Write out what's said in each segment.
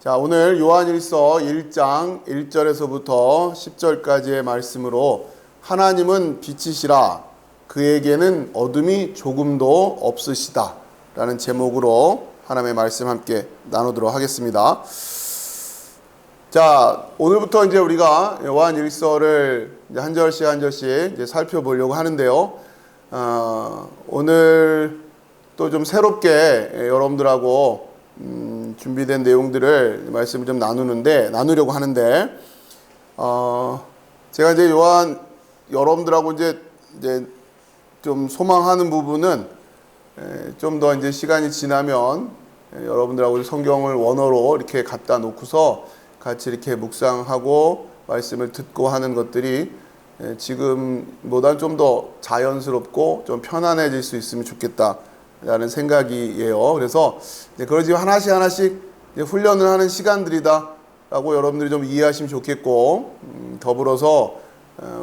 자, 오늘 요한일서 1장 1절에서부터 10절까지의 말씀으로 하나님은 빛이시라 그에게는 어둠이 조금도 없으시다 라는 제목으로 하나님의 말씀 함께 나누도록 하겠습니다. 자, 오늘부터 이제 우리가 요한일서를 한 절씩 한 절씩 이제 살펴보려고 하는데요. 오늘 또 좀 새롭게 여러분들하고 준비된 내용들을 말씀을 좀 나누려고 하는데, 제가 이제 여러분들하고 이제 좀 소망하는 부분은 좀 더 이제 시간이 지나면 여러분들하고 성경을 원어로 이렇게 갖다 놓고서 같이 이렇게 묵상하고 말씀을 듣고 하는 것들이 지금보다 좀 더 자연스럽고 좀 편안해질 수 있으면 좋겠다라는 생각이에요. 그래서 그걸 지금 하나씩 훈련을 하는 시간들이다라고 여러분들이 좀 이해하시면 좋겠고, 더불어서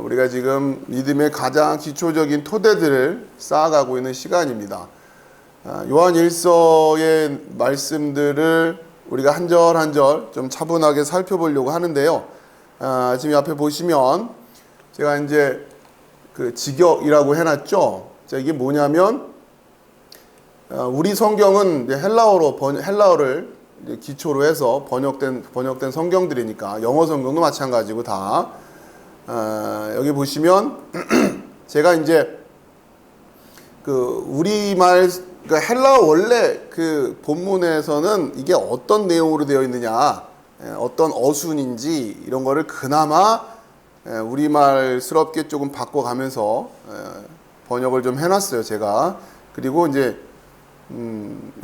우리가 지금 믿음의 가장 기초적인 토대들을 쌓아가고 있는 시간입니다. 요한일서의 말씀들을 우리가 한 절 한 절 좀 차분하게 살펴보려고 하는데요. 지금 앞에 보시면 제가 이제 그 직역이라고 해놨죠. 자, 이게 뭐냐면 우리 성경은 헬라어를 기초로 해서 번역된 성경들이니까 영어 성경도 마찬가지고 다 여기 보시면 제가 이제 그 우리말 그러니까 헬라어 원래 그 본문에서는 이게 어떤 내용으로 되어 있느냐, 어떤 어순인지 이런 거를 그나마 우리말스럽게 조금 바꿔가면서 번역을 좀 해놨어요, 제가. 그리고 이제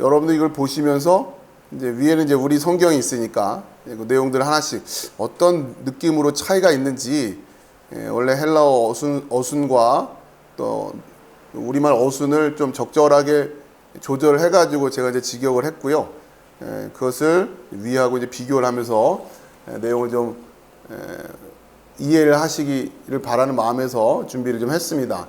여러분들 이걸 보시면서 이제 위에는 이제 우리 성경이 있으니까 그 내용들 하나씩 어떤 느낌으로 차이가 있는지, 원래 헬라어 어순과 또 우리말 어순을 좀 적절하게 조절을 해가지고 제가 이제 직역을 했고요. 그것을 위하고 이제 비교를 하면서 내용을 좀 이해를 하시기를 바라는 마음에서 준비를 좀 했습니다.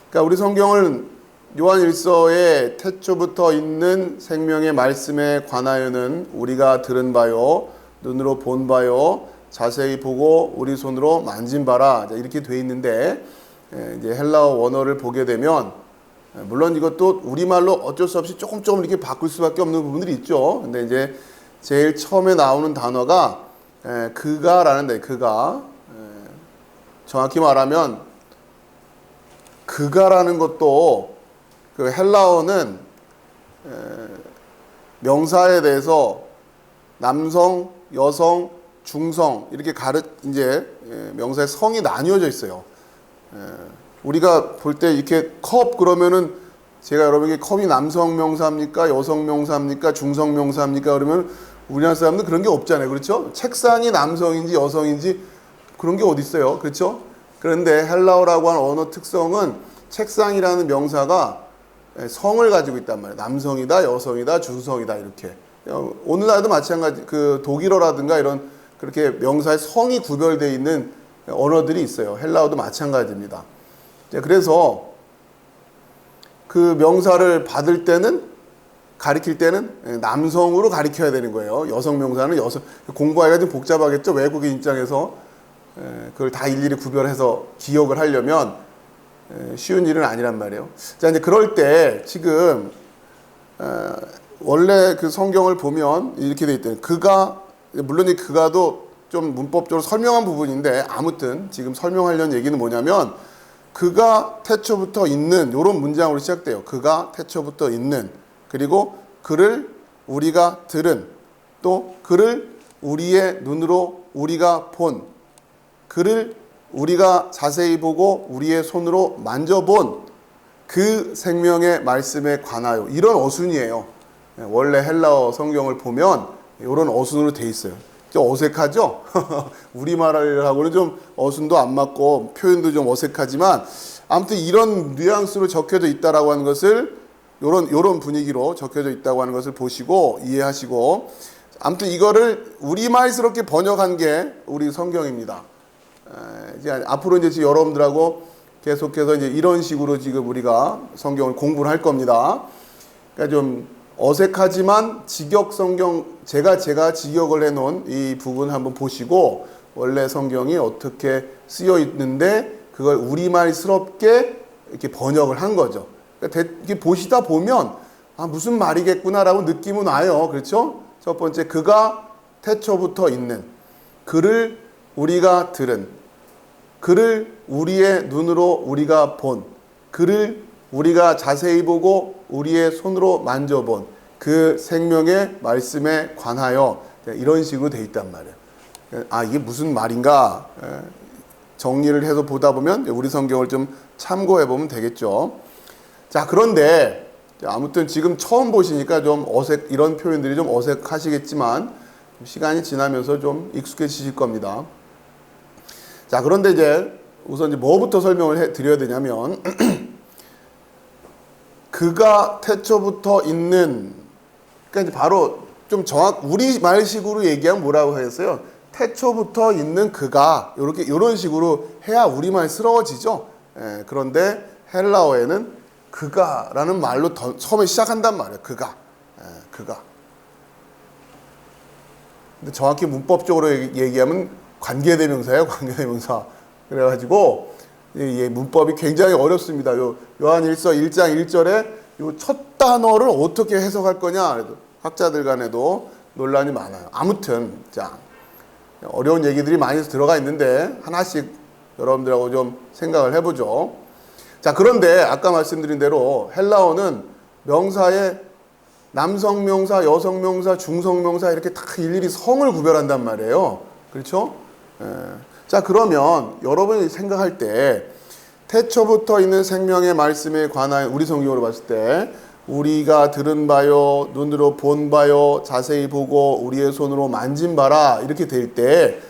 그러니까 우리 성경은 요한일서의 태초부터 있는 생명의 말씀에 관하여는 우리가 들은 바요, 눈으로 본 바요, 자세히 보고 우리 손으로 만진 바라, 이렇게 돼 있는데, 이제 헬라어 원어를 보게 되면 물론 이것도 우리말로 어쩔 수 없이 조금 이렇게 바꿀 수밖에 없는 부분들이 있죠. 근데 이제 제일 처음에 나오는 단어가 그가라는 데, 그가. 정확히 말하면 그가라는 것도 그 헬라어는 명사에 대해서 남성, 여성, 중성 이렇게 이제 명사의 성이 나뉘어져 있어요. 우리가 볼 때 이렇게 컵 그러면은 제가 여러분에게 컵이 남성 명사입니까? 여성 명사입니까? 중성 명사입니까? 그러면 우리나라 사람들 그런 게 없잖아요. 그렇죠? 책상이 남성인지 여성인지 그런 게 어디 있어요. 그렇죠? 그런데 헬라어라고 하는 언어 특성은 책상이라는 명사가 성을 가지고 있단 말이에요. 남성이다, 여성이다, 중성이다 이렇게. 오늘날도 마찬가지. 그 독일어라든가 이런 그렇게 명사의 성이 구별되어 있는 언어들이 있어요. 헬라어도 마찬가지입니다. 그래서 그 명사를 가리킬 때는 남성으로 가리켜야 되는 거예요. 여성 명사는 공부하기가 좀 복잡하겠죠. 외국인 입장에서 그걸 다 일일이 구별해서 기억을 하려면 쉬운 일은 아니란 말이에요. 자, 이제 그럴 때 지금 원래 그 성경을 보면 이렇게 돼 있대요. 그가, 물론 이 그가도 좀 문법적으로 설명한 부분인데, 아무튼 지금 설명하려는 얘기는 뭐냐면 그가 태초부터 있는 이런 문장으로 시작돼요. 그가 태초부터 있는, 그리고 그를 우리가 들은, 또 그를 우리의 눈으로 우리가 본, 그를 우리가 자세히 보고 우리의 손으로 만져본 그 생명의 말씀에 관하여, 이런 어순이에요. 원래 헬라어 성경을 보면 이런 어순으로 돼 있어요. 좀 어색하죠? 우리말하고는 좀 어순도 안 맞고 표현도 좀 어색하지만, 아무튼 이런 뉘앙스로 적혀져 있다라고 하는 것을, 요런 분위기로 적혀져 있다고 하는 것을 보시고 이해하시고, 아무튼 이거를 우리말스럽게 번역한 게 우리 성경입니다. 이제 앞으로 이제 여러분들하고 계속해서 이제 이런 식으로 지금 우리가 성경을 공부를 할 겁니다. 그러니까 좀 어색하지만 직역 성경, 제가 직역을 해놓은 이 부분 한번 보시고 원래 성경이 어떻게 쓰여 있는데 그걸 우리말스럽게 이렇게 번역을 한 거죠. 그러니까 이렇게 보시다 보면 아, 무슨 말이겠구나라고 느낌은 와요. 그렇죠? 첫 번째, 그가 태초부터 있는, 그를 우리가 들은, 그를 우리의 눈으로 우리가 본, 그를 우리가 자세히 보고 우리의 손으로 만져본 그 생명의 말씀에 관하여 이런 식으로 돼 있단 말이에요. 아, 이게 무슨 말인가 정리를 해서 보다 보면 우리 성경을 좀 참고해 보면 되겠죠. 자, 그런데 아무튼 지금 처음 보시니까 좀 이런 표현들이 좀 어색하시겠지만 시간이 지나면서 좀 익숙해지실 겁니다. 자, 그런데 이제 우선 이제 뭐부터 설명을 드려야 되냐면 그가 태초부터 있는, 그러니까 이제 바로 좀 우리 말식으로 얘기하면 뭐라고 하겠어요? 태초부터 있는 그가, 이런 식으로 해야 우리말스러워지죠. 그런데 헬라어에는 그가라는 말로 처음에 시작한단 말이에요. 그가. 근데 정확히 문법적으로 얘기하면 관계대명사예요. 관계대명사. 그래가지고 이 문법이 굉장히 어렵습니다. 요한일서 1장 1절에 요 첫 단어를 어떻게 해석할 거냐, 학자들 간에도 논란이 많아요. 아무튼 자, 어려운 얘기들이 많이 들어가 있는데 하나씩 여러분들하고 좀 생각을 해보죠. 자, 그런데 아까 말씀드린 대로 헬라어는 명사에 남성명사, 여성명사, 중성명사 이렇게 다 일일이 성을 구별한단 말이에요. 그렇죠? 자, 그러면 여러분이 생각할 때 태초부터 있는 생명의 말씀에 관한 우리 성경으로 봤을 때 우리가 들은 바요, 눈으로 본 바요, 자세히 보고 우리의 손으로 만진 바라 이렇게 될 때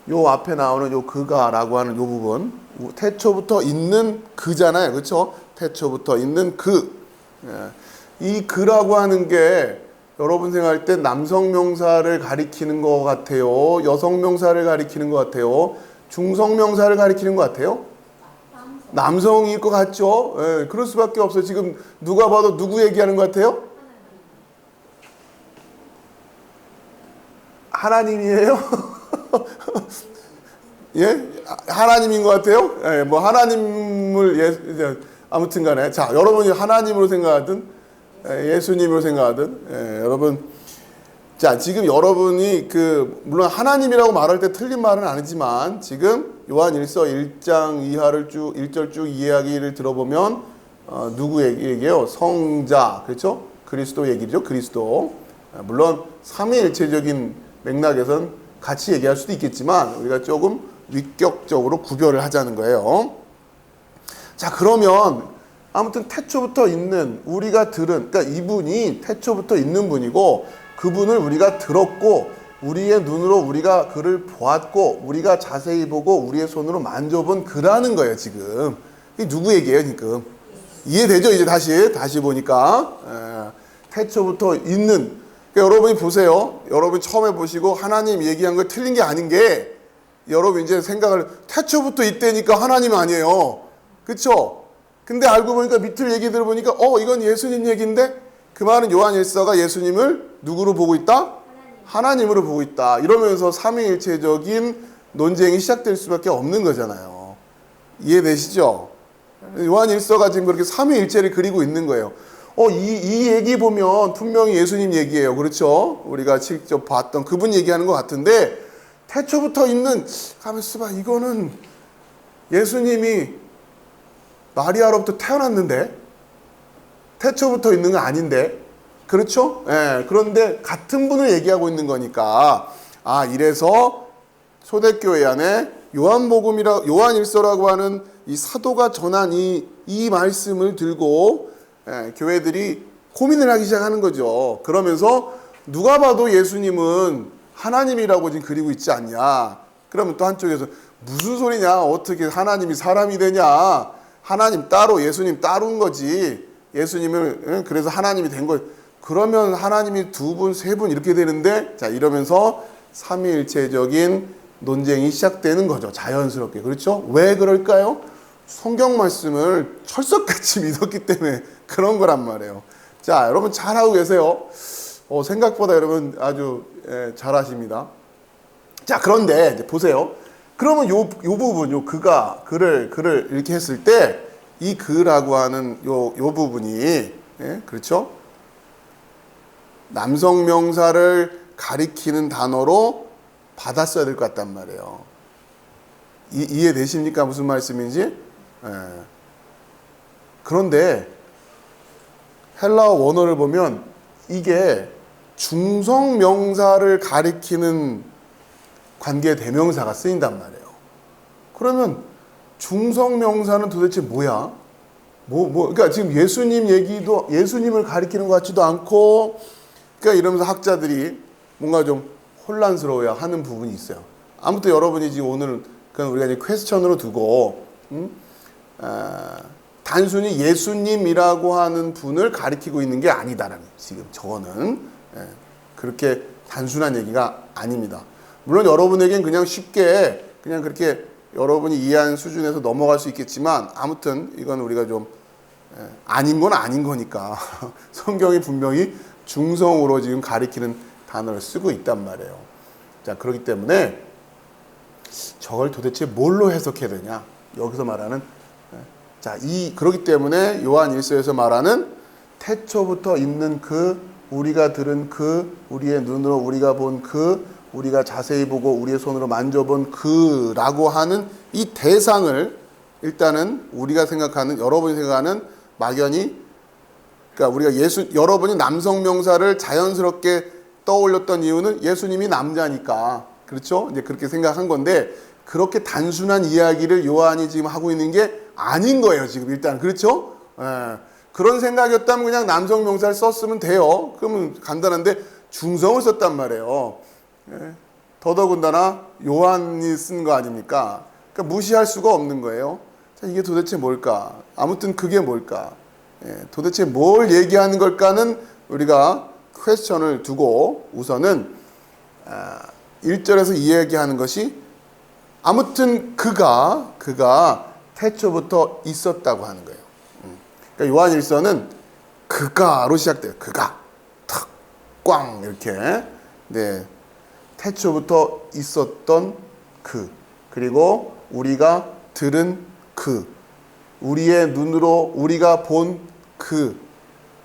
요 앞에 나오는 요 그가라고 하는 요 부분, 태초부터 있는 그잖아요. 그렇죠? 태초부터 있는 그. 이 그라고 하는 게 여러분 생각할 때 남성명사를 가리키는 것 같아요? 여성명사를 가리키는 것 같아요? 중성명사를 가리키는 것 같아요? 남성일 것 같죠? 예, 그럴 수밖에 없어요. 지금 누가 봐도 누구 얘기하는 것 같아요? 하나님이에요? 예? 하나님인 것 같아요? 예, 뭐 하나님을 아무튼 간에 자, 여러분이 하나님으로 생각하든 예수님으로 생각하든 여러분, 자, 지금 여러분이 물론 하나님이라고 말할 때 틀린 말은 아니지만 지금 요한일서 1장 이하를 1절 쭉 이야기를 들어보면 누구 얘기예요? 성자, 그렇죠? 그리스도 얘기죠. 그리스도. 물론 삼위일체적인 맥락에선 같이 얘기할 수도 있겠지만 우리가 조금 위격적으로 구별을 하자는 거예요. 자, 그러면 아무튼 태초부터 있는, 우리가 들은, 그러니까 이분이 태초부터 있는 분이고 그분을 우리가 들었고 우리의 눈으로 우리가 그를 보았고 우리가 자세히 보고 우리의 손으로 만져본 그라는 거예요. 지금 이게 누구 얘기예요? 지금 이해되죠? 이제 다시 보니까 태초부터 있는, 그러니까 여러분이 보세요. 여러분 처음에 보시고 하나님 얘기한 거 틀린 게 아닌 게 여러분 이제 생각을, 태초부터 있다니까 하나님 아니에요. 그렇죠? 근데 알고 보니까 밑을 얘기 들어보니까 이건 예수님 얘기인데 그 말은 요한일서가 예수님을 누구로 보고 있다? 하나님으로 보고 있다. 이러면서 삼위일체적인 논쟁이 시작될 수밖에 없는 거잖아요. 이해되시죠? 요한일서가 지금 그렇게 삼위일체를 그리고 있는 거예요. 이 얘기 보면 분명히 예수님 얘기예요. 그렇죠? 우리가 직접 봤던 그분 얘기하는 것 같은데 태초부터 있는, 가만있어 봐, 이거는 예수님이 마리아로부터 태어났는데 태초부터 있는 건 아닌데, 그렇죠? 예, 그런데 같은 분을 얘기하고 있는 거니까 이래서 초대교회 안에 요한일서라고 하는 이 사도가 전한 이 말씀을 들고 교회들이 고민을 하기 시작하는 거죠. 그러면서 누가 봐도 예수님은 하나님이라고 지금 그리고 있지 않냐. 그러면 또 한쪽에서 무슨 소리냐, 어떻게 하나님이 사람이 되냐, 하나님 따로 예수님 따로인 거지, 예수님을 그래서 하나님이 된 거예요. 그러면 하나님이 두 분, 세 분 이렇게 되는데, 자, 이러면서 삼위일체적인 논쟁이 시작되는 거죠. 자연스럽게. 그렇죠? 왜 그럴까요? 성경 말씀을 철석같이 믿었기 때문에 그런 거란 말이에요. 자, 여러분 잘하고 계세요. 생각보다 여러분 아주 잘하십니다. 자, 그런데 이제 보세요. 그러면 요 부분, 요 그를 이렇게 했을 때 이 그라고 하는 요 부분이, 그렇죠? 남성 명사를 가리키는 단어로 받았어야 될 것 같단 말이에요. 이해되십니까? 무슨 말씀인지? 그런데 헬라어 원어를 보면 이게 중성 명사를 가리키는 관계 대명사가 쓰인단 말이에요. 그러면 중성 명사는 도대체 뭐야? 그러니까 지금 예수님 얘기도 예수님을 가리키는 것 같지도 않고, 그러니까 이러면서 학자들이 뭔가 좀 혼란스러워야 하는 부분이 있어요. 아무튼 여러분이 지금 오늘 그냥 우리가 이제 퀘스천으로 두고, 단순히 예수님이라고 하는 분을 가리키고 있는 게 아니다라는, 지금 저거는 그렇게 단순한 얘기가 아닙니다. 물론 여러분에겐 그냥 쉽게 그냥 그렇게 여러분이 이해하는 수준에서 넘어갈 수 있겠지만, 아무튼 이건 우리가 좀 아닌 건 아닌 거니까 성경이 분명히 중성으로 지금 가리키는 단어를 쓰고 있단 말이에요. 자, 그렇기 때문에 저걸 도대체 뭘로 해석해야 되냐? 여기서 말하는, 자, 그렇기 때문에 요한 1서에서 말하는 태초부터 있는 그, 우리가 들은 그, 우리의 눈으로 우리가 본 그, 우리가 자세히 보고 우리의 손으로 만져본 그라고 하는 이 대상을, 일단은 우리가 생각하는, 여러분이 생각하는 막연히, 그러니까 우리가 여러분이 남성 명사를 자연스럽게 떠올렸던 이유는 예수님이 남자니까, 그렇죠? 이제 그렇게 생각한 건데, 그렇게 단순한 이야기를 요한이 지금 하고 있는 게 아닌 거예요, 지금 일단. 그렇죠? 그런 생각이었다면 그냥 남성 명사를 썼으면 돼요. 그러면 간단한데 중성을 썼단 말이에요. 더더군다나 요한이 쓴 거 아닙니까? 그러니까 무시할 수가 없는 거예요. 자, 이게 도대체 뭘까? 아무튼 그게 뭘까? 도대체 뭘 얘기하는 걸까는 우리가 퀘스천을 두고 우선은 1절에서 이야기하는 것이, 아무튼 그가 태초부터 있었다고 하는 거예요. 그러니까 요한 1서는 그가로 시작돼요. 그가 탁 꽝 이렇게, 태초부터 있었던 그, 그리고 우리가 들은 그, 우리의 눈으로 우리가 본 그,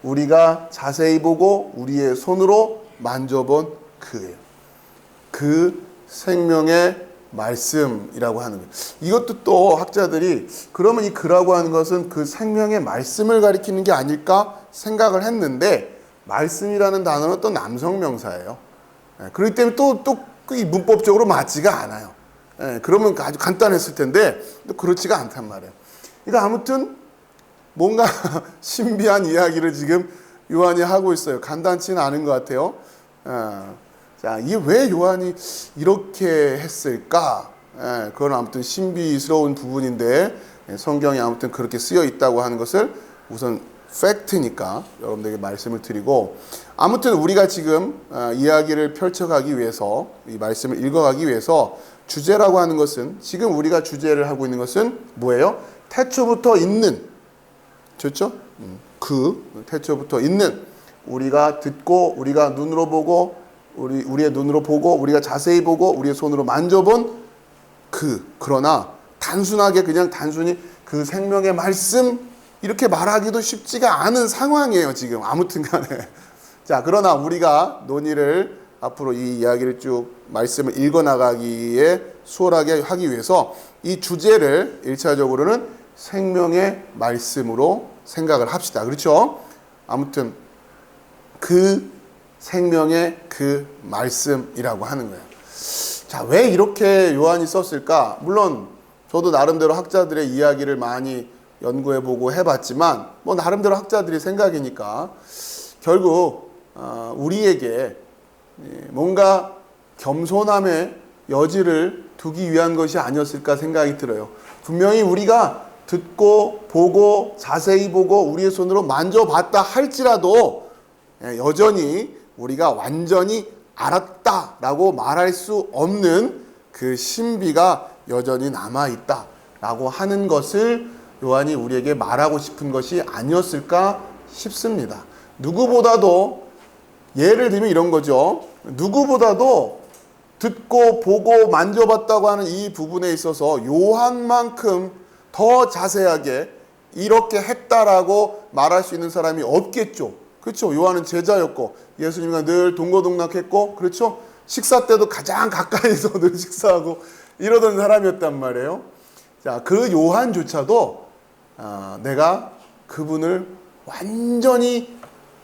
우리가 자세히 보고 우리의 손으로 만져본 그예요. 그 생명의 말씀이라고 하는 거예요. 이것도 또 학자들이, 그러면 이 그라고 하는 것은 그 생명의 말씀을 가리키는 게 아닐까 생각을 했는데, 말씀이라는 단어는 또 남성 명사예요. 그렇기 때문에 또 이 문법적으로 맞지가 않아요. 그러면 아주 간단했을 텐데 또 그렇지가 않단 말이에요. 그러니까 아무튼 뭔가 신비한 이야기를 지금 요한이 하고 있어요. 간단치는 않은 것 같아요. 자, 이게 왜 요한이 이렇게 했을까? 그건 아무튼 신비스러운 부분인데, 성경이 아무튼 그렇게 쓰여 있다고 하는 것을 우선 팩트니까 여러분들에게 말씀을 드리고, 아무튼 우리가 지금 이야기를 펼쳐가기 위해서, 이 말씀을 읽어가기 위해서 주제라고 하는 것은, 지금 우리가 주제를 하고 있는 것은 뭐예요? 태초부터 있는, 좋죠? 태초부터 있는, 우리가 듣고 우리가 눈으로 보고 우리의 눈으로 보고 우리가 자세히 보고 우리의 손으로 만져본 그러나 단순하게 그냥 단순히 그 생명의 말씀 이렇게 말하기도 쉽지가 않은 상황이에요, 지금. 아무튼 간에. 자, 그러나 우리가 논의를 앞으로 이 이야기를 쭉 말씀을 읽어나가기에 수월하게 하기 위해서 이 주제를 1차적으로는 생명의 말씀으로 생각을 합시다. 그렇죠? 아무튼 그 생명의 그 말씀이라고 하는 거예요. 자, 왜 이렇게 요한이 썼을까? 물론 저도 나름대로 학자들의 이야기를 많이 연구해보고 해봤지만, 뭐 나름대로 학자들의 생각이니까 결국 우리에게 뭔가 겸손함의 여지를 두기 위한 것이 아니었을까 생각이 들어요. 분명히 우리가 듣고 보고 자세히 보고 우리의 손으로 만져봤다 할지라도 여전히 우리가 완전히 알았다라고 말할 수 없는 그 신비가 여전히 남아있다라고 하는 것을 요한이 우리에게 말하고 싶은 것이 아니었을까 싶습니다. 누구보다도, 예를 들면 이런 거죠. 누구보다도 듣고 보고 만져봤다고 하는 이 부분에 있어서 요한만큼 더 자세하게 이렇게 했다라고 말할 수 있는 사람이 없겠죠. 그렇죠? 요한은 제자였고 예수님과 늘 동고동락했고, 그렇죠? 식사 때도 가장 가까이서 늘 식사하고 이러던 사람이었단 말이에요. 자, 그 요한조차도 내가 그분을 완전히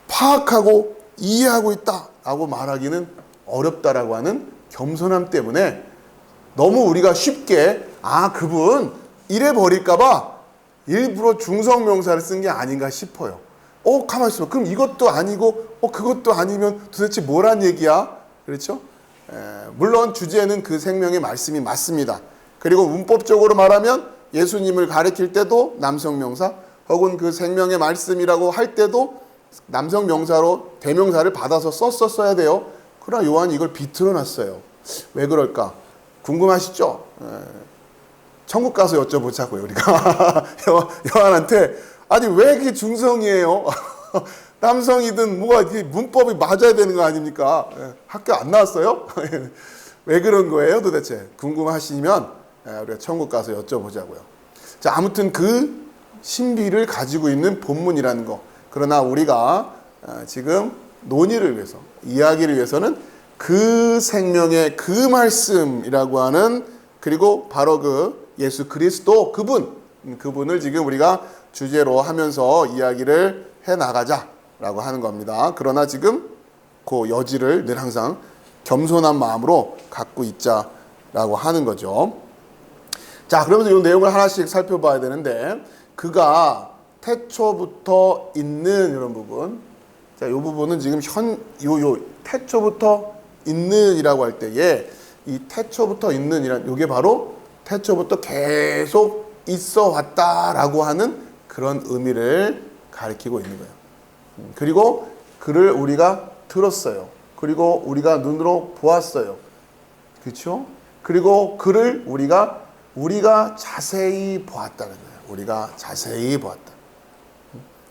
파악하고 이해하고 있다라고 말하기는 어렵다라고 하는 겸손함 때문에 너무 우리가 쉽게 그분 이래 버릴까봐 일부러 중성명사를 쓴 게 아닌가 싶어요. 가만히 있어. 그럼 이것도 아니고 그것도 아니면 도대체 뭐란 얘기야? 그렇죠? 물론 주제는 그 생명의 말씀이 맞습니다. 그리고 문법적으로 말하면 예수님을 가리킬 때도 남성명사, 혹은 그 생명의 말씀이라고 할 때도 남성명사로 대명사를 받아서 썼어야 돼요. 그러나 요한이 이걸 비틀어 놨어요. 왜 그럴까? 궁금하시죠? 천국 가서 여쭤보자고요, 우리가. 요한한테, 아니, 왜 그게 중성이에요? 남성이든 뭐가 문법이 맞아야 되는 거 아닙니까? 학교 안 나왔어요? 왜 그런 거예요, 도대체? 궁금하시면 우리가 천국 가서 여쭤보자고요. 자, 아무튼 그 신비를 가지고 있는 본문이라는 거. 그러나 우리가 지금 논의를 위해서, 이야기를 위해서는 그 생명의 그 말씀이라고 하는, 그리고 바로 그 예수 그리스도 그분을 지금 우리가 주제로 하면서 이야기를 해 나가자라고 하는 겁니다. 그러나 지금 그 여지를 늘 항상 겸손한 마음으로 갖고 있자라고 하는 거죠. 자, 그러면서 이 내용을 하나씩 살펴봐야 되는데, 그가 태초부터 있는 이런 부분. 자, 이 부분은 지금 요 태초부터 있는이라고 할 때에 이 태초부터 있는이란 요게 바로 태초부터 계속 있어 왔다라고 하는 그런 의미를 가리키고 있는 거예요. 그리고 그를 우리가 들었어요. 그리고 우리가 눈으로 보았어요. 그렇죠? 그리고 그를 우리가 자세히 보았다는 거예요. 우리가 자세히 보았다.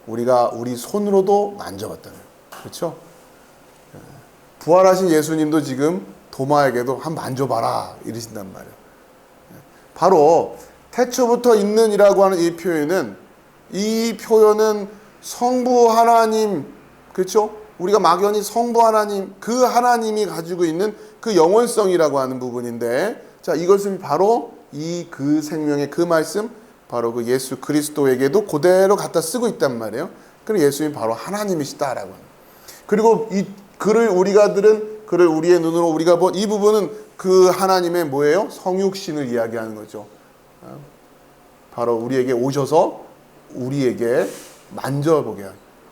우리가 우리 손으로도 만져봤다는 거예요. 그렇죠? 부활하신 예수님도 지금 도마에게도 한번 만져봐라 이러신단 말이에요. 바로 태초부터 있는이라고 하는 이 표현은 성부 하나님, 그렇죠? 우리가 막연히 성부 하나님, 그 하나님이 가지고 있는 그 영원성이라고 하는 부분인데, 자, 이것은 바로 그 생명의 그 말씀, 바로 그 예수 그리스도에게도 그대로 갖다 쓰고 있단 말이에요. 그리고 예수님이 바로 하나님이시다라고 하는. 그리고 그를 우리의 눈으로 우리가 본 이 부분은 그 하나님의 뭐예요? 성육신을 이야기하는 거죠. 바로 우리에게 오셔서 우리에게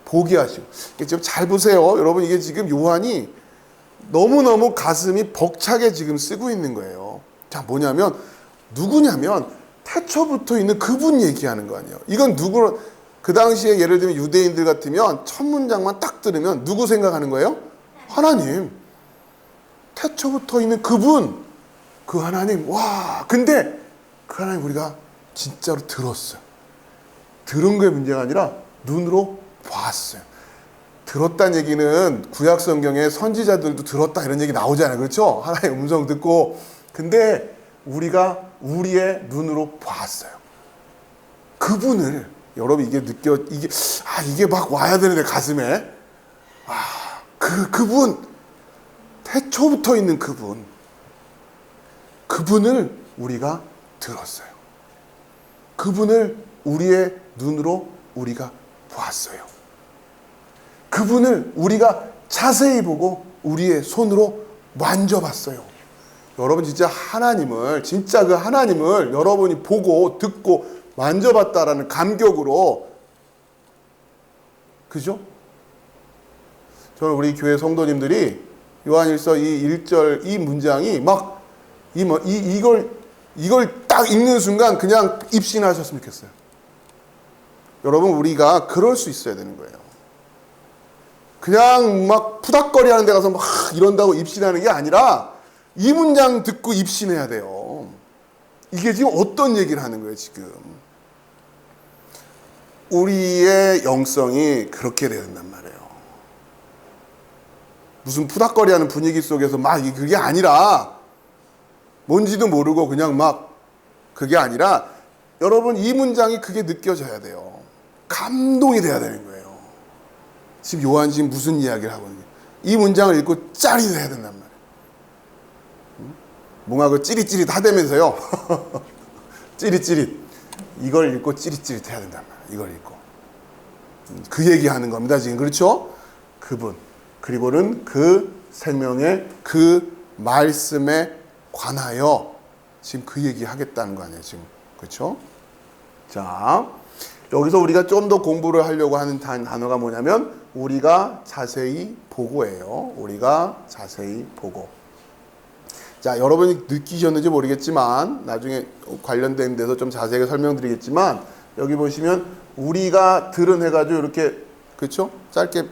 보게 하시고. 지금 잘 보세요. 여러분, 이게 지금 요한이 너무너무 가슴이 벅차게 지금 쓰고 있는 거예요. 자, 뭐냐면, 누구냐면, 태초부터 있는 그분 얘기하는 거 아니에요. 이건 그 당시에 예를 들면 유대인들 같으면 첫 문장만 딱 들으면 누구 생각하는 거예요? 하나님. 태초부터 있는 그분, 그 하나님. 와, 근데 그 하나님 우리가 진짜로 들었어요. 들은 게 문제가 아니라 눈으로 봤어요. 들었다는 얘기는 구약 성경에 선지자들도 들었다 이런 얘기 나오잖아요. 그렇죠? 하나님의 음성 듣고. 근데 우리가 우리의 눈으로 봤어요. 그분을, 여러분 이게 막 와야 되는데 가슴에. 그분, 태초부터 있는 그분을 우리가 들었어요. 그분을 우리의 눈으로 우리가 보았어요. 그분을 우리가 자세히 보고 우리의 손으로 만져봤어요. 여러분, 진짜 그 하나님을 여러분이 보고 듣고 만져봤다라는 감격으로, 그죠? 저는 우리 교회 성도님들이 요한일서 이 1절 이 문장이 막 이걸 딱 읽는 순간 그냥 입신하셨으면 좋겠어요. 여러분, 우리가 그럴 수 있어야 되는 거예요. 그냥 막 푸닥거리 하는 데 가서 막 이런다고 입신하는 게 아니라 이 문장 듣고 입신해야 돼요. 이게 지금 어떤 얘기를 하는 거예요, 지금. 우리의 영성이 그렇게 된단 말이에요. 무슨 푸닥거리하는 분위기 속에서 막 그게 아니라 뭔지도 모르고 그냥 막 그게 아니라 여러분 이 문장이 그게 느껴져야 돼요. 감동이 돼야 되는 거예요. 지금 요한 지금 무슨 이야기를 하고 있는지 이 문장을 읽고 짜릿해야 된단 말이에요. 뭔가 그 찌릿찌릿 하다면서요. 찌릿찌릿 이걸 읽고 찌릿찌릿 해야 된단 말이에요. 이걸 읽고 그 얘기하는 겁니다. 지금 그렇죠? 그분 그리고는 그 생명의 그 말씀에 관하여 지금 그 얘기 하겠다는 거 아니에요. 지금 그렇죠? 자 여기서 우리가 좀 더 공부를 하려고 하는 단어가 뭐냐면 우리가 자세히 보고예요. 우리가 자세히 보고. 자 여러분이 느끼셨는지 모르겠지만 나중에 관련된 데서 좀 자세하게 설명드리겠지만 여기 보시면 우리가 들은 해가지고 이렇게 그렇죠? 짧게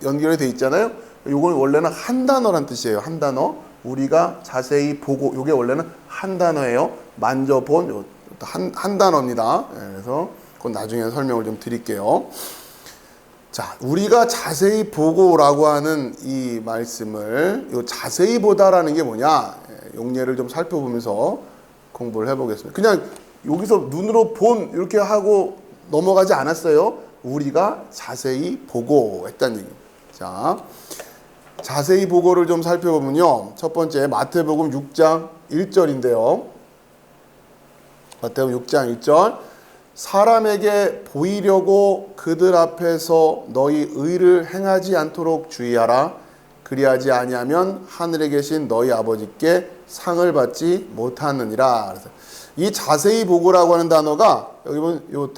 연결이 돼 있잖아요. 이건 원래는 한 단어란 뜻이에요. 한 단어. 우리가 자세히 보고 이게 원래는 한 단어예요. 만져본 한 단어입니다. 그래서 그건 나중에 설명을 좀 드릴게요. 자, 우리가 자세히 보고라고 하는 이 말씀을 이 자세히 보다라는 게 뭐냐? 용례를 좀 살펴보면서 공부를 해보겠습니다. 그냥 여기서 눈으로 본 이렇게 하고 넘어가지 않았어요. 우리가 자세히 보고 했다는 얘기입니다. 자, 자세히 보고를 좀 살펴보면요. 첫 번째 마태복음 6장 1절인데요. 마태복음 6장 1절 사람에게 보이려고 그들 앞에서 너희 의를 행하지 않도록 주의하라. 그리하지 아니하면 하늘에 계신 너희 아버지께 상을 받지 못하느니라. 그래서 이 자세히 보고라고 하는 단어가 여기 보면 요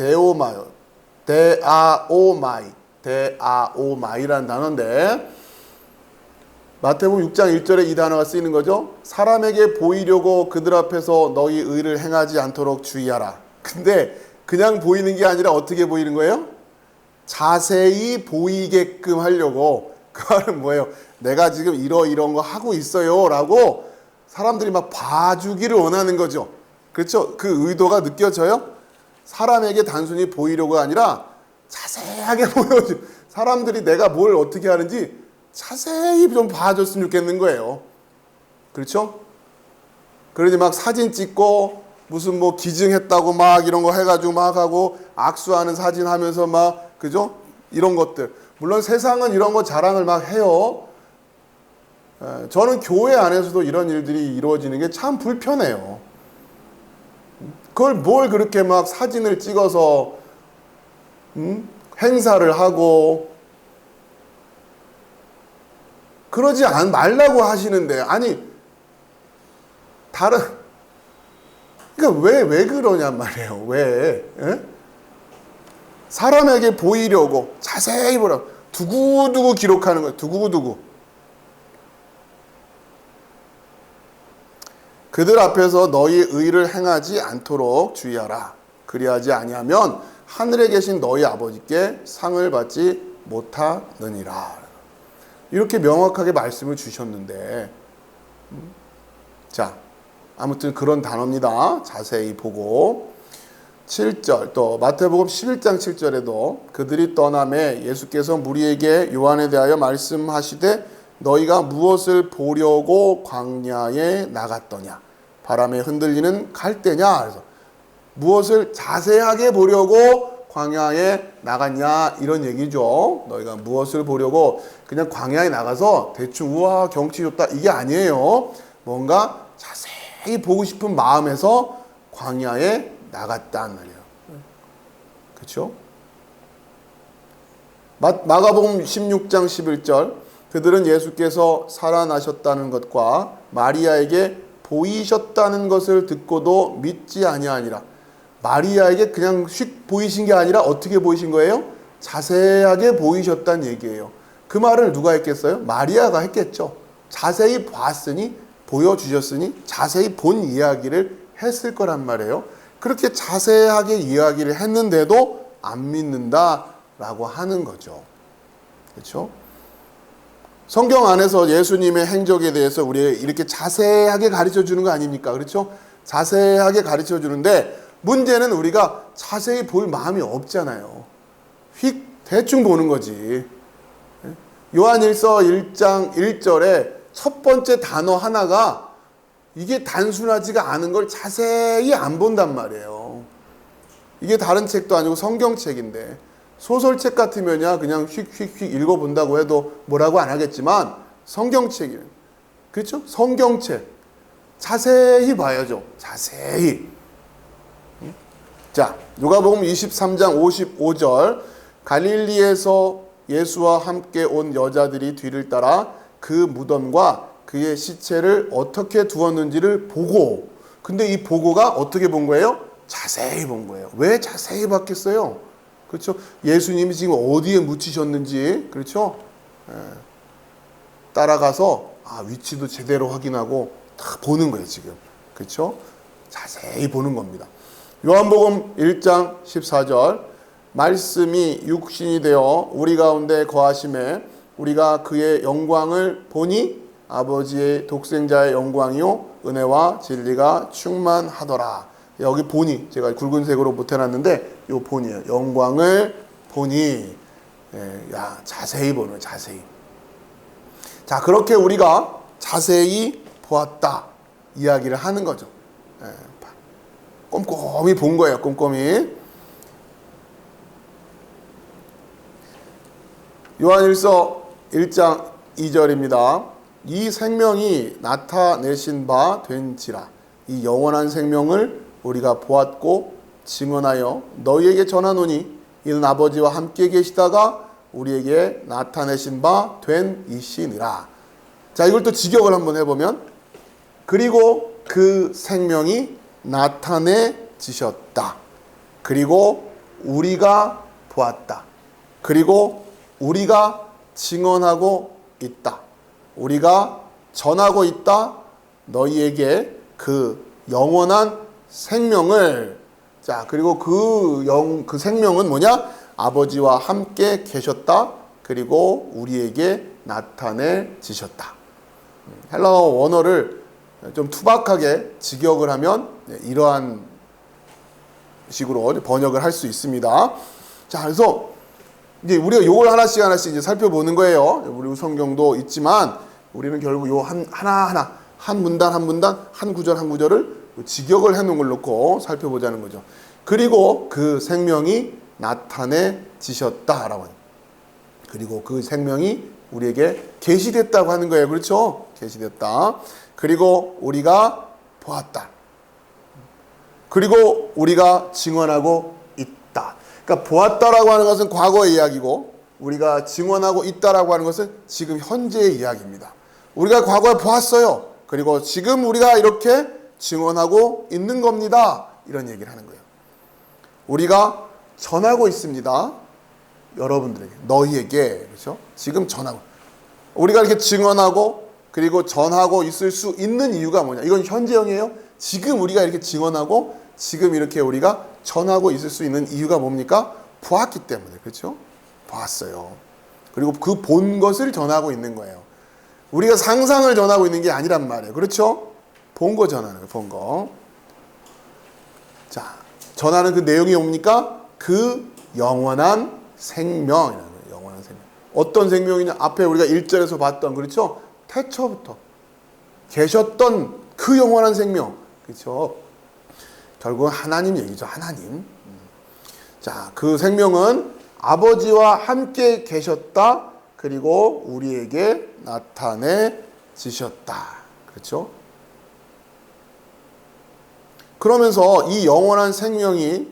데아오마이라는 단어인데 마태복음 6장 1절에 이 단어가 쓰이는 거죠. 사람에게 보이려고 그들 앞에서 너희 의를 행하지 않도록 주의하라. 근데 그냥 보이는 게 아니라 어떻게 보이는 거예요? 자세히 보이게끔 하려고. 그 말은 뭐예요? 내가 지금 이런 거 하고 있어요 라고 사람들이 막 봐주기를 원하는 거죠. 그렇죠? 그 의도가 느껴져요? 사람에게 단순히 보이려고가 아니라 자세하게 보여줘. 사람들이 내가 뭘 어떻게 하는지 자세히 좀 봐줬으면 좋겠는 거예요. 그렇죠? 그러니 막 사진 찍고 무슨 뭐 기증했다고 막 이런 거 해가지고 막 하고 악수하는 사진 하면서 막 그죠? 이런 것들. 물론 세상은 이런 거 자랑을 막 해요. 저는 교회 안에서도 이런 일들이 이루어지는 게 참 불편해요. 그걸 뭘 그렇게 막 사진을 찍어서 행사를 하고 그러지 말라고 하시는데 아니 다른 그러니까 왜 그러냔 말이에요. 왜? 에? 사람에게 보이려고 자세히 보라. 두고두고 기록하는 거예요. 두고두고. 그들 앞에서 너희 의를 행하지 않도록 주의하라. 그리하지 아니하면 하늘에 계신 너희 아버지께 상을 받지 못하느니라. 이렇게 명확하게 말씀을 주셨는데 자 아무튼 그런 단어입니다. 자세히 보고 7절 또 마태복음 11장 7절에도 그들이 떠남에 예수께서 무리에게 요한에 대하여 말씀하시되 너희가 무엇을 보려고 광야에 나갔더냐 바람에 흔들리는 갈대냐 그래서 무엇을 자세하게 보려고 광야에 나갔냐 이런 얘기죠. 너희가 무엇을 보려고 그냥 광야에 나가서 대충 우와 경치 좋다 이게 아니에요. 뭔가 자세히 보고 싶은 마음에서 광야에 나갔단 말이에요. 그렇죠? 마가복음 16장 11절 그들은 예수께서 살아나셨다는 것과 마리아에게 보이셨다는 것을 듣고도 믿지 아니하니라. 마리아에게 그냥 휙 보이신 게 아니라 어떻게 보이신 거예요? 자세하게 보이셨다는 얘기예요. 그 말을 누가 했겠어요? 마리아가 했겠죠. 자세히 봤으니 보여주셨으니 자세히 본 이야기를 했을 거란 말이에요. 그렇게 자세하게 이야기를 했는데도 안 믿는다라고 하는 거죠. 그렇죠? 성경 안에서 예수님의 행적에 대해서 우리에게 이렇게 자세하게 가르쳐 주는 거 아닙니까? 그렇죠? 자세하게 가르쳐 주는데 문제는 우리가 자세히 볼 마음이 없잖아요. 휙 대충 보는 거지. 요한일서 1장 1절에 첫 번째 단어 하나가 이게 단순하지가 않은 걸 자세히 안 본단 말이에요. 이게 다른 책도 아니고 성경책인데, 소설책 같으면야 그냥 휙휙휙 읽어본다고 해도 뭐라고 안 하겠지만, 성경책이에요. 그렇죠? 성경책 자세히 봐야죠. 자세히. 자, 누가복음 23장 55절, 갈릴리에서 예수와 함께 온 여자들이 뒤를 따라 그 무덤과 그의 시체를 어떻게 두었는지를 보고, 근데 이 보고가 어떻게 본 거예요? 자세히 본 거예요. 왜 자세히 봤겠어요? 그렇죠? 예수님이 지금 어디에 묻히셨는지, 그렇죠? 따라가서 위치도 제대로 확인하고 다 보는 거예요, 지금. 그렇죠? 자세히 보는 겁니다. 요한복음 1장 14절, 말씀이 육신이 되어 우리 가운데 거하심에 우리가 그의 영광을 보니 아버지의 독생자의 영광이요 은혜와 진리가 충만하더라. 여기 보니, 제가 굵은색으로 못해놨는데 요 보니예요. 영광을 보니. 자세히 보는, 자세히. 자, 그렇게 우리가 자세히 보았다 이야기를 하는 거죠. 꼼꼼히 본 거예요. 꼼꼼히. 요한일서 1장 2절입니다. 이 생명이 나타내신 바 된지라. 이 영원한 생명을 우리가 보았고 증언하여 너희에게 전하노니 이는 아버지와 함께 계시다가 우리에게 나타내신 바 된 이시니라. 자, 이걸 또 직역을 한번 해보면, 그리고 그 생명이 나타내지셨다. 그리고 우리가 보았다. 그리고 우리가 증언하고 있다. 우리가 전하고 있다. 너희에게 그 영원한 생명을. 자, 그리고 그 생명은 뭐냐? 아버지와 함께 계셨다. 그리고 우리에게 나타내지셨다. 헬라어 원어를 좀 투박하게 직역을 하면 이러한 식으로 번역을 할 수 있습니다. 자, 그래서 이제 우리가 요걸 하나씩 이제 살펴보는 거예요. 우리 성경도 있지만 우리는 결국 요 하나하나 한 문단 한 문단, 한 구절 한 구절을 직역을 해놓은 걸 놓고 살펴보자는 거죠. 그리고 그 생명이 나타내지셨다라고. 그리고 그 생명이 우리에게 계시됐다고 하는 거예요. 그렇죠? 계시됐다. 그리고 우리가 보았다. 그리고 우리가 증언하고 있다. 그러니까 보았다라고 하는 것은 과거의 이야기고, 우리가 증언하고 있다라고 하는 것은 지금 현재의 이야기입니다. 우리가 과거에 보았어요. 그리고 지금 우리가 이렇게 증언하고 있는 겁니다. 이런 얘기를 하는 거예요. 우리가 전하고 있습니다. 여러분들에게, 너희에게. 그렇죠? 지금 전하고. 우리가 이렇게 증언하고 그리고 전하고 있을 수 있는 이유가 뭐냐? 이건 현재형이에요. 지금 우리가 이렇게 증언하고 지금 이렇게 우리가 전하고 있을 수 있는 이유가 뭡니까? 보았기 때문에. 그렇죠? 보았어요. 그리고 그 본 것을 전하고 있는 거예요. 우리가 상상을 전하고 있는 게 아니란 말이에요. 그렇죠? 본 거 전하는 거예요. 본 거. 자, 전하는 그 내용이 뭡니까? 그 영원한 생명이라는 거예요. 영원한 생명. 어떤 생명이냐? 앞에 우리가 1절에서 봤던, 그렇죠? 태초부터 계셨던 그 영원한 생명. 그렇죠? 결국은 하나님 얘기죠. 하나님. 자, 그 생명은 아버지와 함께 계셨다. 그리고 우리에게 나타내지셨다. 그렇죠? 그러면서 이 영원한 생명이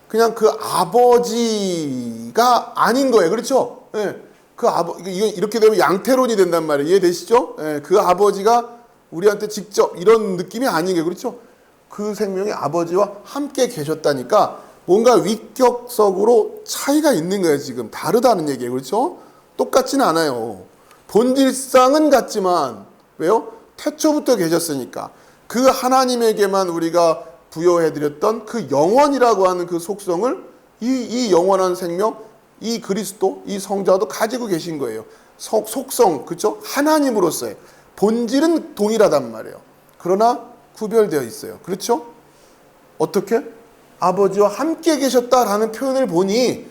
그냥 그 아버지가 아닌 거예요. 그렇죠? 예. 이건 이렇게 되면 양태론이 된단 말이에요. 이해되시죠? 예. 그 아버지가 우리한테 직접 이런 느낌이 아닌 게, 그렇죠? 그 생명이 아버지와 함께 계셨다니까 뭔가 위격적으로 차이가 있는 거예요. 지금 다르다는 얘기예요. 그렇죠? 똑같지는 않아요. 본질상은 같지만, 왜요? 태초부터 계셨으니까 그 하나님에게만 우리가 부여해드렸던 그 영원이라고 하는 그 속성을 이 영원한 생명, 이 그리스도, 이 성자도 가지고 계신 거예요. 속성, 그렇죠? 하나님으로서의 본질은 동일하단 말이에요. 그러나 구별되어 있어요. 그렇죠? 어떻게? 아버지와 함께 계셨다라는 표현을 보니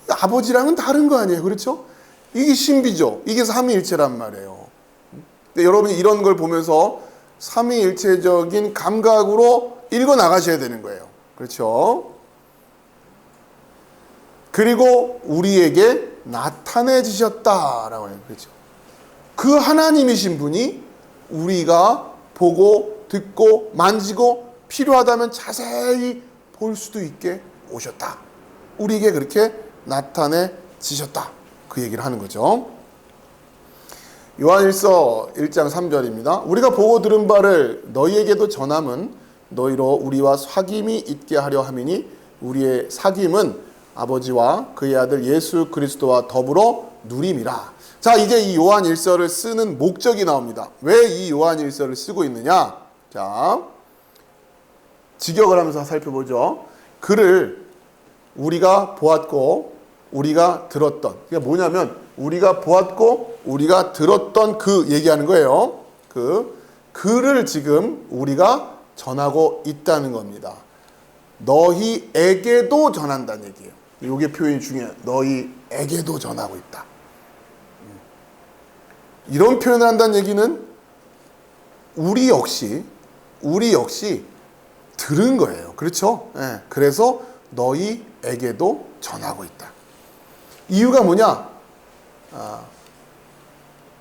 아버지랑은 다른 거 아니에요. 그렇죠? 이게 신비죠. 이게 삼위일체란 말이에요. 근데 여러분이 이런 걸 보면서 삼위일체적인 감각으로 읽어 나가셔야 되는 거예요. 그렇죠? 그리고 우리에게 나타내지셨다라고 해요. 그렇죠? 그 하나님이신 분이 우리가 보고 듣고 만지고 필요하다면 자세히 볼 수도 있게 오셨다. 우리에게 그렇게 나타내지셨다. 그 얘기를 하는 거죠. 요한일서 1장 3절입니다. 우리가 보고 들은 바를 너희에게도 전함은 너희로 우리와 사귐이 있게 하려 함이니 우리의 사귐은 아버지와 그의 아들 예수 그리스도와 더불어 누림이라. 자, 이제 이 요한일서를 쓰는 목적이 나옵니다. 왜 이 요한일서를 쓰고 있느냐? 자, 직역을 하면서 살펴보죠. 그를 우리가 보았고 우리가 들었던, 그게 뭐냐면 우리가 보았고 우리가 들었던 그 얘기하는 거예요. 그를 지금 우리가 전하고 있다는 겁니다. 너희에게도 전한다는 얘기예요. 이게 표현이 중요해요. 너희에게도 전하고 있다. 이런 표현을 한다는 얘기는 우리 역시 들은 거예요. 그렇죠? 네. 그래서 너희에게도 전하고 있다. 이유가 뭐냐?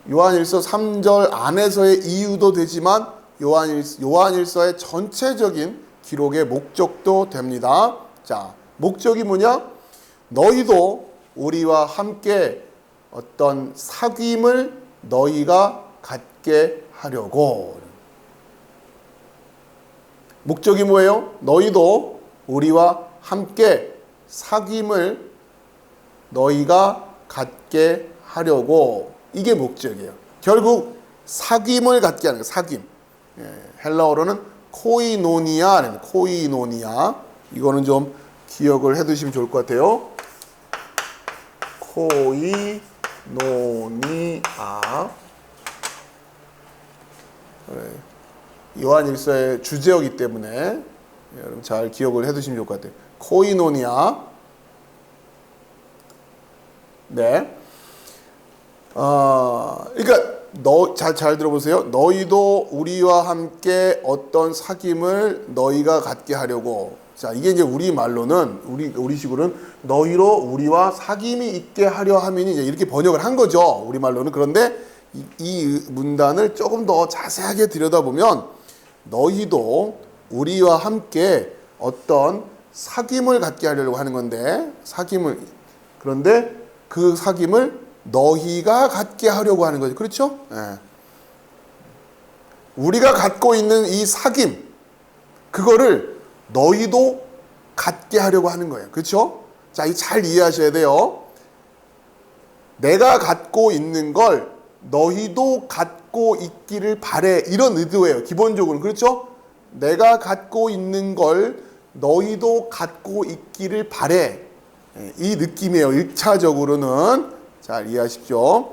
요한일서 3절 안에서의 이유도 되지만 요한일서의 전체적인 기록의 목적도 됩니다. 자, 목적이 뭐냐? 너희도 우리와 함께 어떤 사귐을 너희가 갖게 하려고. 목적이 뭐예요? 너희도 우리와 함께 사귐을 너희가 갖게 하려고. 이게 목적이에요. 결국 사귐을 갖게 하는 거예요. 사귐. 헬라어로는 코이노니아. 코이노니아. 이거는 좀 기억을 해두시면 좋을 것 같아요. 코이노니아. 요한일서의 주제어이기 때문에 여러분 잘 기억을 해두시면 좋을 것 같아요. 코이노니아. 네. 그러니까 잘 들어보세요. 너희도 우리와 함께 어떤 사귐을 너희가 갖게 하려고. 자, 이게 이제 우리 말로는 우리식으로는 너희로 우리와 사귐이 있게 하려 함이니 이제 이렇게 번역을 한 거죠. 우리 말로는. 그런데 이 문단을 조금 더 자세하게 들여다보면 너희도 우리와 함께 어떤 사귐을 갖게 하려고 하는 건데 그런데 그 사귐을 너희가 갖게 하려고 하는 거죠. 그렇죠? 네. 우리가 갖고 있는 이 사귐, 그거를 너희도 갖게 하려고 하는 거예요. 그렇죠? 자, 이 잘 이해하셔야 돼요. 내가 갖고 있는 걸 너희도 갖고 있기를 바래. 이런 의도예요. 기본적으로. 그렇죠? 내가 갖고 있는 걸 너희도 갖고 있기를 바래. 이 느낌이에요. 1차적으로는. 잘 이해하십시오.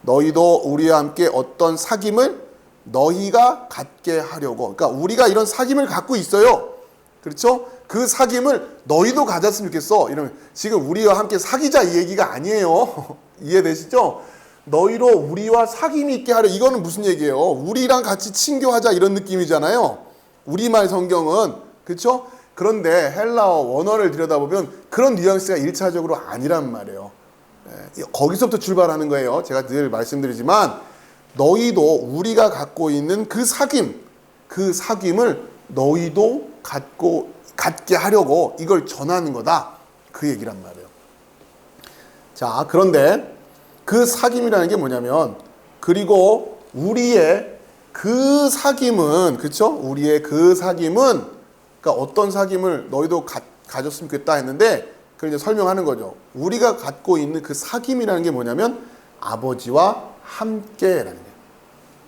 너희도 우리와 함께 어떤 사귐을 너희가 갖게 하려고. 그러니까 우리가 이런 사귐을 갖고 있어요. 그렇죠? 그 사귐을 너희도 가졌으면 좋겠어. 이러면 지금 우리와 함께 사귀자 이 얘기가 아니에요. 이해되시죠? 너희로 우리와 사귐이 있게 하려. 이거는 무슨 얘기예요? 우리랑 같이 친교하자 이런 느낌이잖아요. 우리말 성경은. 그렇죠? 그런데 헬라어 원어를 들여다보면 그런 뉘앙스가 1차적으로 아니란 말이에요. 거기서부터 출발하는 거예요. 제가 늘 말씀드리지만 너희도 우리가 갖고 있는 그 사귐을 너희도 갖게 하려고 이걸 전하는 거다. 그 얘기란 말이에요. 자, 그런데 그 사귐이라는 게 뭐냐면 그리고 우리의 그 사귐은 그렇죠? 우리의 그 사귐은 그러니까 어떤 사귐을 너희도 가졌으면 좋겠다 했는데 그걸 이제 설명하는 거죠. 우리가 갖고 있는 그 사귐이라는 게 뭐냐면 아버지와 함께라는 거예요.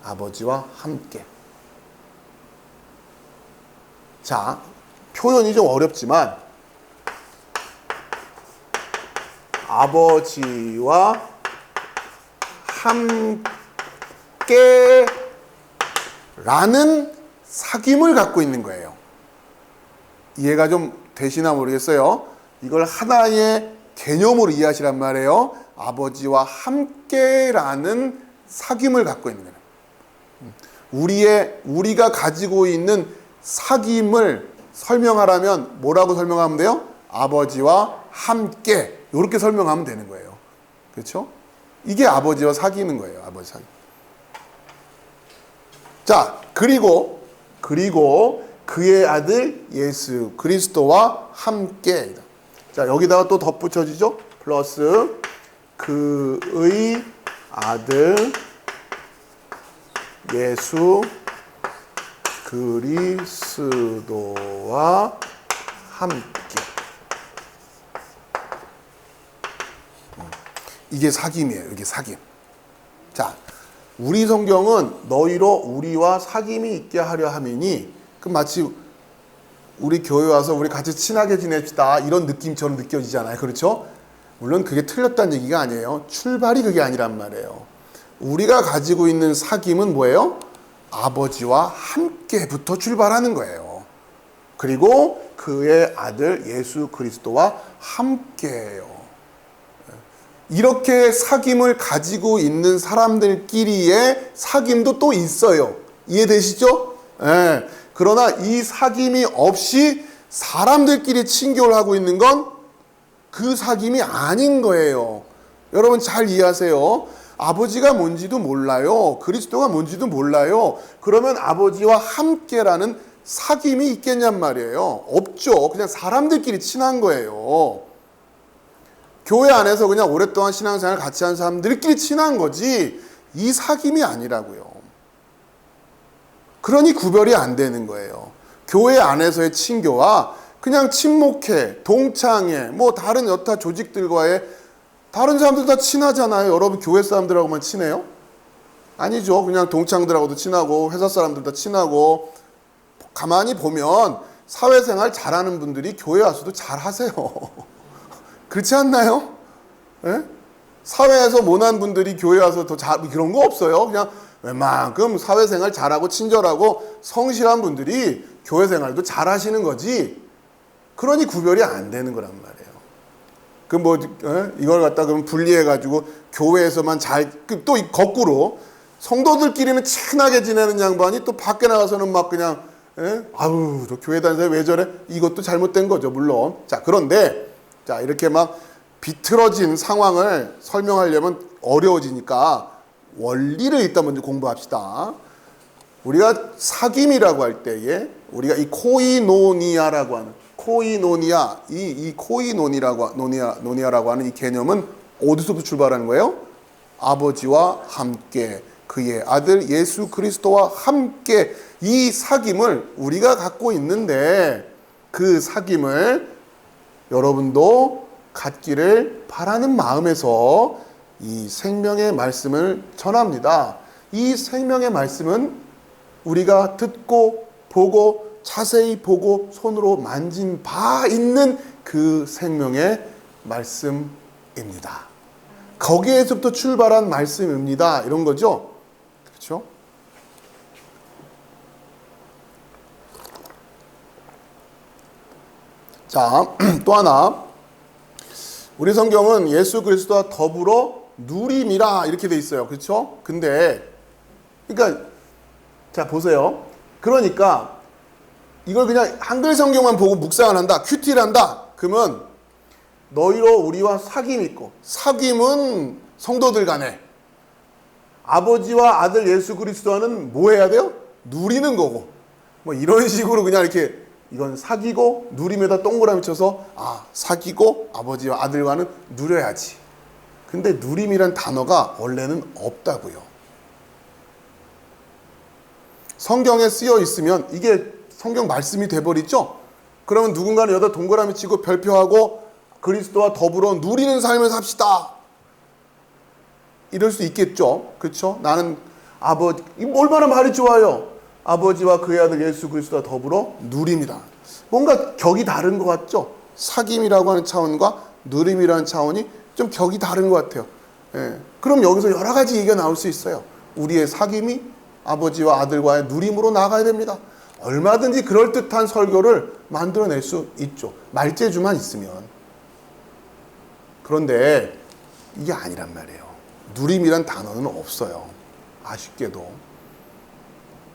아버지와 함께. 자, 표현이 좀 어렵지만 아버지와 함께라는 사귐을 갖고 있는 거예요. 이해가 좀 되시나 모르겠어요. 이걸 하나의 개념으로 이해하시란 말이에요. 아버지와 함께라는 사귐을 갖고 있는 거예요. 우리가 가지고 있는 사귐을 설명하라면 뭐라고 설명하면 돼요? 아버지와 함께, 이렇게 설명하면 되는 거예요. 그렇죠? 이게 아버지와 사귀는 거예요. 아버지 사귐. 자, 그리고 그의 아들 예수 그리스도와 함께. 자, 여기다가 또 덧붙여지죠? 플러스 그의 아들 예수 그리스도와 함께. 이게 사귐이에요. 이게 사귐. 자, 우리 성경은 너희로 우리와 사귐이 있게 하려 함이니, 그 마치 우리 교회 와서 우리 같이 친하게 지냅시다 이런 느낌처럼 느껴지잖아요. 그렇죠? 물론 그게 틀렸다는 얘기가 아니에요. 출발이 그게 아니란 말이에요. 우리가 가지고 있는 사귐은 뭐예요? 아버지와 함께부터 출발하는 거예요. 그리고 그의 아들 예수 그리스도와 함께예요. 이렇게 사귐을 가지고 있는 사람들끼리의 사귐도 또 있어요. 이해되시죠? 네. 그러나 이 사귐이 없이 사람들끼리 친교를 하고 있는 건 그 사귐이 아닌 거예요. 여러분 잘 이해하세요. 아버지가 뭔지도 몰라요. 그리스도가 뭔지도 몰라요. 그러면 아버지와 함께라는 사귐이 있겠냔 말이에요. 없죠. 그냥 사람들끼리 친한 거예요. 교회 안에서 그냥 오랫동안 신앙생활 같이 한 사람들끼리 친한 거지 이 사귐이 아니라고요. 그러니 구별이 안 되는 거예요. 교회 안에서의 친교와 그냥 친목회, 동창회, 뭐 다른 여타 조직들과의 다른 사람들 다 친하잖아요. 여러분 교회 사람들하고만 친해요? 아니죠. 그냥 동창들하고도 친하고 회사 사람들도 친하고. 가만히 보면 사회생활 잘하는 분들이 교회 와서도 잘하세요. 그렇지 않나요? 예? 사회에서 모난 분들이 교회 와서 더 잘, 그런 거 없어요. 그냥 웬만큼 사회생활 잘하고 친절하고 성실한 분들이 교회 생활도 잘하시는 거지. 그러니 구별이 안 되는 거란 말이에요. 그 뭐 이걸 갖다 그러면 분리해가지고 교회에서만 잘, 또 거꾸로 성도들끼리는 친하게 지내는 양반이 또 밖에 나가서는 막 그냥 아우 저 교회 다니면서 왜 저래? 이것도 잘못된 거죠, 물론. 자, 그런데 자, 이렇게 막 비틀어진 상황을 설명하려면 어려워지니까 원리를 일단 먼저 공부합시다. 우리가 사귐이라고 할 때에 우리가 이 코이노니아라고 하는 코이노니아, 이 코이노니아라고 하는 이 개념은 어디서부터 출발하는 거예요? 아버지와 함께, 그의 아들 예수 그리스도와 함께, 이 사귐을 우리가 갖고 있는데 그 사귐을 여러분도 갖기를 바라는 마음에서 이 생명의 말씀을 전합니다. 이 생명의 말씀은 우리가 듣고 보고 자세히 보고 손으로 만진 바 있는 그 생명의 말씀입니다. 거기에서부터 출발한 말씀입니다. 이런 거죠. 그렇죠? 자, 또 하나. 우리 성경은 예수 그리스도와 더불어 누림이라 이렇게 돼 있어요. 그렇죠? 근데 그러니까 자, 보세요. 그러니까 이걸 그냥 한글 성경만 보고 묵상을 한다, 큐티를 한다. 그러면 너희로 우리와 사귐 있고, 사귐은 성도들 간에 아버지와 아들 예수 그리스도와는 뭐 해야 돼요? 누리는 거고. 뭐 이런 식으로 그냥 이렇게 이건 사귀고 누림에다 동그라미 쳐서 사귀고 아버지와 아들과는 누려야지. 근데 누림이란 단어가 원래는 없다고요. 성경에 쓰여 있으면 이게 성경 말씀이 돼버리죠? 그러면 누군가는 여기다 동그라미 치고 별표하고 그리스도와 더불어 누리는 삶을 삽시다. 이럴 수 있겠죠? 그렇죠? 나는 아버지, 얼마나 말이 좋아요. 아버지와 그의 아들 예수 그리스도와 더불어 누립니다. 뭔가 격이 다른 것 같죠? 사귐이라고 하는 차원과 누림이라는 차원이 좀 격이 다른 것 같아요. 예. 그럼 여기서 여러 가지 얘기가 나올 수 있어요. 우리의 사귐이 아버지와 아들과의 누림으로 나가야 됩니다. 얼마든지 그럴듯한 설교를 만들어낼 수 있죠. 말재주만 있으면. 그런데 이게 아니란 말이에요. 누림이란 단어는 없어요. 아쉽게도.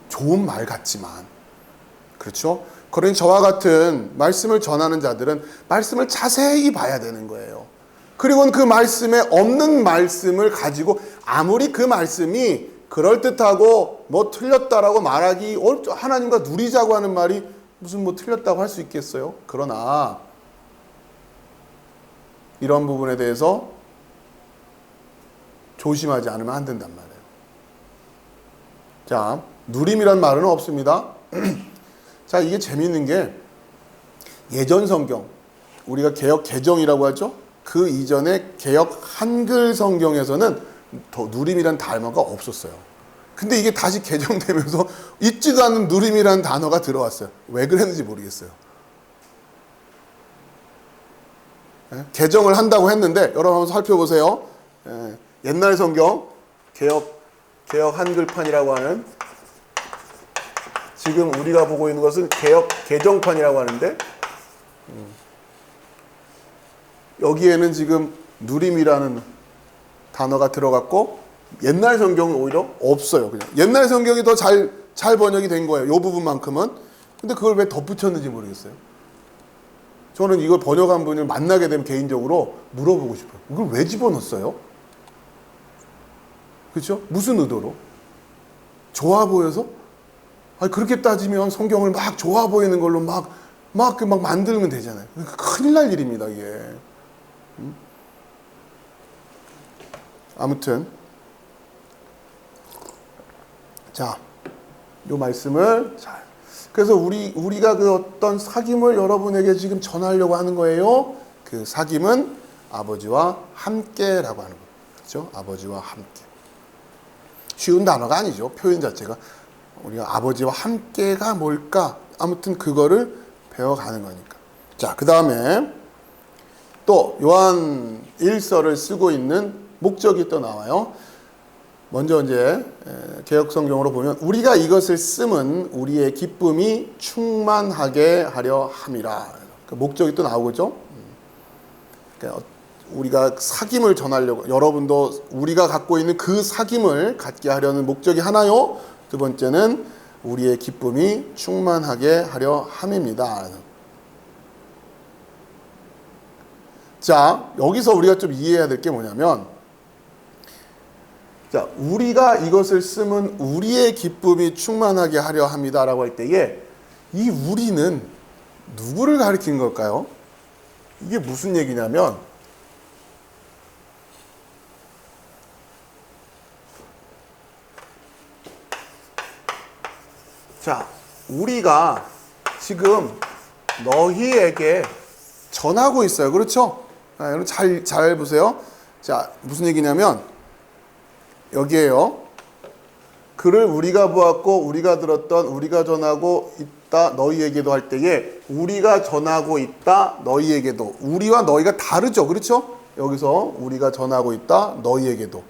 좋은 말 같지만. 그렇죠? 그러니 저와 같은 말씀을 전하는 자들은 말씀을 자세히 봐야 되는 거예요. 그리고 그 말씀에 없는 말씀을 가지고 아무리 그 말씀이 그럴듯하고 뭐 틀렸다라고 말하기, 하나님과 누리자고 하는 말이 무슨 뭐 틀렸다고 할 수 있겠어요? 그러나 이런 부분에 대해서 조심하지 않으면 안 된단 말이에요. 자, 누림이란 말은 없습니다. 자, 이게 재미있는 게 예전 성경, 우리가 개역 개정이라고 하죠. 그 이전에 개역 한글 성경에서는 더 누림이란 단어가 없었어요. 근데 이게 다시 개정되면서 있지도 않은 누림이라는 단어가 들어왔어요. 왜 그랬는지 모르겠어요. 개정을 한다고 했는데 여러분 한번 살펴보세요. 옛날 성경 개역 한글판이라고 하는, 지금 우리가 보고 있는 것은 개역 개정판이라고 하는데 여기에는 지금 누림이라는 단어가 들어갔고 옛날 성경은 오히려 없어요. 그냥 옛날 성경이 더 잘 번역이 된 거예요. 이 부분만큼은. 근데 그걸 왜 덧붙였는지 모르겠어요. 저는 이걸 번역한 분을 만나게 되면 개인적으로 물어보고 싶어요. 이걸 왜 집어넣었어요? 그렇죠? 무슨 의도로? 좋아 보여서? 아니, 그렇게 따지면 성경을 막 좋아 보이는 걸로 막 만들면 되잖아요. 큰일 날 일입니다, 이게. 아무튼. 자, 요 말씀을 잘. 그래서 우리가 그 어떤 사귐을 여러분에게 지금 전하려고 하는 거예요. 그 사귐은 아버지와 함께라고 하는 거예요. 그렇죠? 아버지와 함께. 쉬운 단어가 아니죠. 표현 자체가. 우리가 아버지와 함께가 뭘까? 아무튼 그거를 배워가는 거니까. 자, 그 다음에 또 요한 1서를 쓰고 있는 목적이 또 나와요. 먼저 이제 개역 성경으로 보면 우리가 이것을 쓰면 우리의 기쁨이 충만하게 하려 함이라. 그 목적이 또 나오죠. 그러니까 우리가 사귐을 전하려고, 여러분도 우리가 갖고 있는 그 사귐을 갖게 하려는 목적이 하나요. 두 번째는 우리의 기쁨이 충만하게 하려 함입니다. 자, 여기서 우리가 좀 이해해야 될 게 뭐냐면, 자, 우리가 이것을 쓰면 우리의 기쁨이 충만하게 하려 합니다라고 할 때에 이 우리는 누구를 가리킨 걸까요? 이게 무슨 얘기냐면, 자, 우리가 지금 너희에게 전하고 있어요. 그렇죠? 여러분 잘 보세요. 자, 무슨 얘기냐면 여기에요. 그를 우리가 보았고 우리가 들었던, 우리가 전하고 있다 너희에게도 할 때에 우리가 전하고 있다 너희에게도, 우리와 너희가 다르죠. 그렇죠? 여기서 우리가 전하고 있다 너희에게도.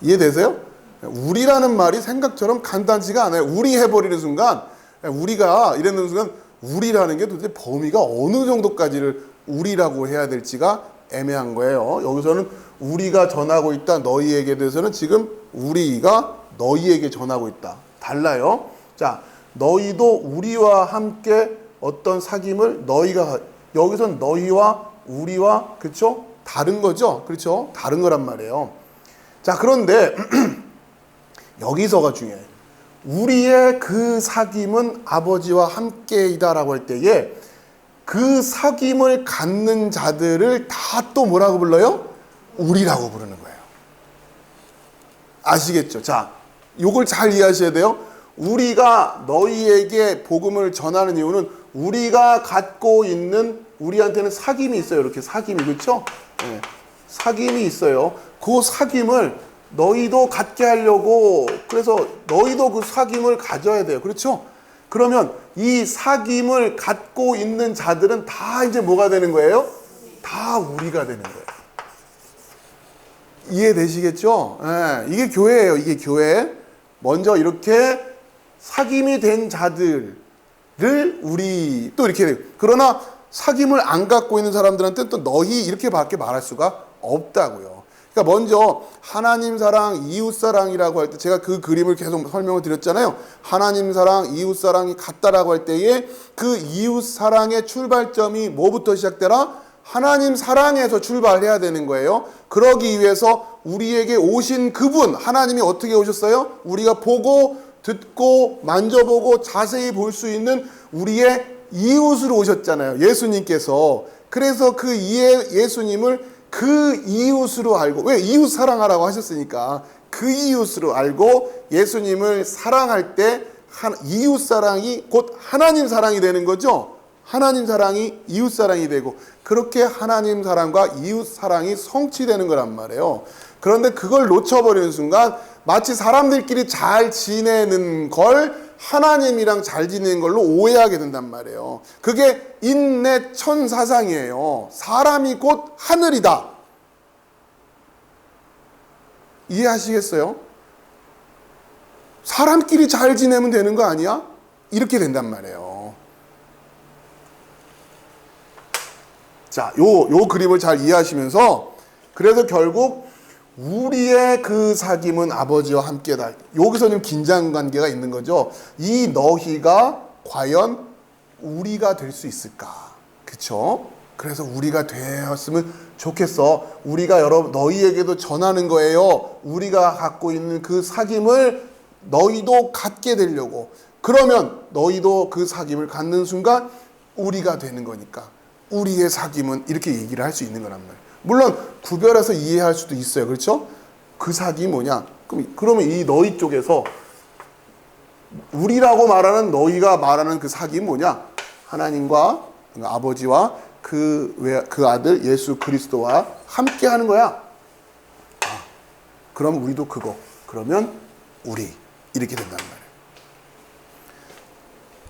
이해되세요? 우리라는 말이 생각처럼 간단치가 않아요. 우리 해버리는 순간, 우리가 이랬는 순간 우리라는 게 도대체 범위가 어느 정도까지를 우리라고 해야 될지가 애매한 거예요. 여기서는 우리가 전하고 있다 너희에게 대해서는 지금 우리가 너희에게 전하고 있다. 달라요. 자, 너희도 우리와 함께 어떤 사귐을 너희가, 여기선 너희와 우리와, 그렇죠? 다른 거죠. 그렇죠? 다른 거란 말이에요. 자, 그런데 여기서가 중요해요. 우리의 그 사귐은 아버지와 함께이다라고 할 때에 그 사귐을 갖는 자들을 다 또 뭐라고 불러요? 우리라고 부르는 거예요. 아시겠죠? 자, 요걸 잘 이해하셔야 돼요. 우리가 너희에게 복음을 전하는 이유는 우리가 갖고 있는, 우리한테는 사귐이 있어요. 이렇게 사귐이, 그렇죠? 네. 사귐이 있어요. 그 사귐을 너희도 갖게 하려고, 그래서 너희도 그 사귐을 가져야 돼요. 그렇죠? 그러면 이 사귐을 갖고 있는 자들은 다 이제 뭐가 되는 거예요? 다 우리가 되는 거예요. 이해되시겠죠? 네, 이게 교회예요. 이게 교회. 먼저 이렇게 사귐이 된 자들을 우리, 또 이렇게 돼요. 그러나 사귐을 안 갖고 있는 사람들한테는 또 너희 이렇게밖에 말할 수가 없다고요. 그러니까 먼저 하나님 사랑, 이웃 사랑이라고 할 때 제가 그 그림을 계속 설명을 드렸잖아요. 하나님 사랑, 이웃 사랑이 같다라고 할 때에 그 이웃 사랑의 출발점이 뭐부터 시작되라? 하나님 사랑에서 출발해야 되는 거예요. 그러기 위해서 우리에게 오신 그분, 하나님이 어떻게 오셨어요? 우리가 보고 듣고 만져보고 자세히 볼 수 있는 우리의 이웃으로 오셨잖아요. 예수님께서. 그래서 그 예수님을 그 이웃으로 알고, 왜 이웃 사랑하라고 하셨으니까 그 이웃으로 알고 예수님을 사랑할 때 이웃 사랑이 곧 하나님 사랑이 되는 거죠. 하나님 사랑이 이웃 사랑이 되고, 그렇게 하나님 사랑과 이웃 사랑이 성취되는 거란 말이에요. 그런데 그걸 놓쳐버리는 순간 마치 사람들끼리 잘 지내는 걸 하나님이랑 잘 지내는 걸로 오해하게 된단 말이에요. 그게 인내천사상이에요. 사람이 곧 하늘이다. 이해하시겠어요? 사람끼리 잘 지내면 되는 거 아니야? 이렇게 된단 말이에요. 자, 요 그림을 잘 이해하시면서, 그래서 결국 우리의 그 사귐은 아버지와 함께다. 여기서 좀 긴장 관계가 있는 거죠. 이 너희가 과연 우리가 될 수 있을까? 그쵸? 그래서 우리가 되었으면 좋겠어. 우리가 너희에게도 전하는 거예요. 우리가 갖고 있는 그 사귐을 너희도 갖게 되려고. 그러면 너희도 그 사귐을 갖는 순간 우리가 되는 거니까. 우리의 사귐은 이렇게 얘기를 할 수 있는 거란 말이에요. 물론 구별해서 이해할 수도 있어요. 그렇죠? 그 사귐이 뭐냐? 그러면 이 너희 쪽에서 우리라고 말하는, 너희가 말하는 그 사귐이 뭐냐? 하나님과 아버지와 그 아들 예수 그리스도와 함께 하는 거야. 그럼 우리도 그거. 그러면 우리. 이렇게 된단 말이에요.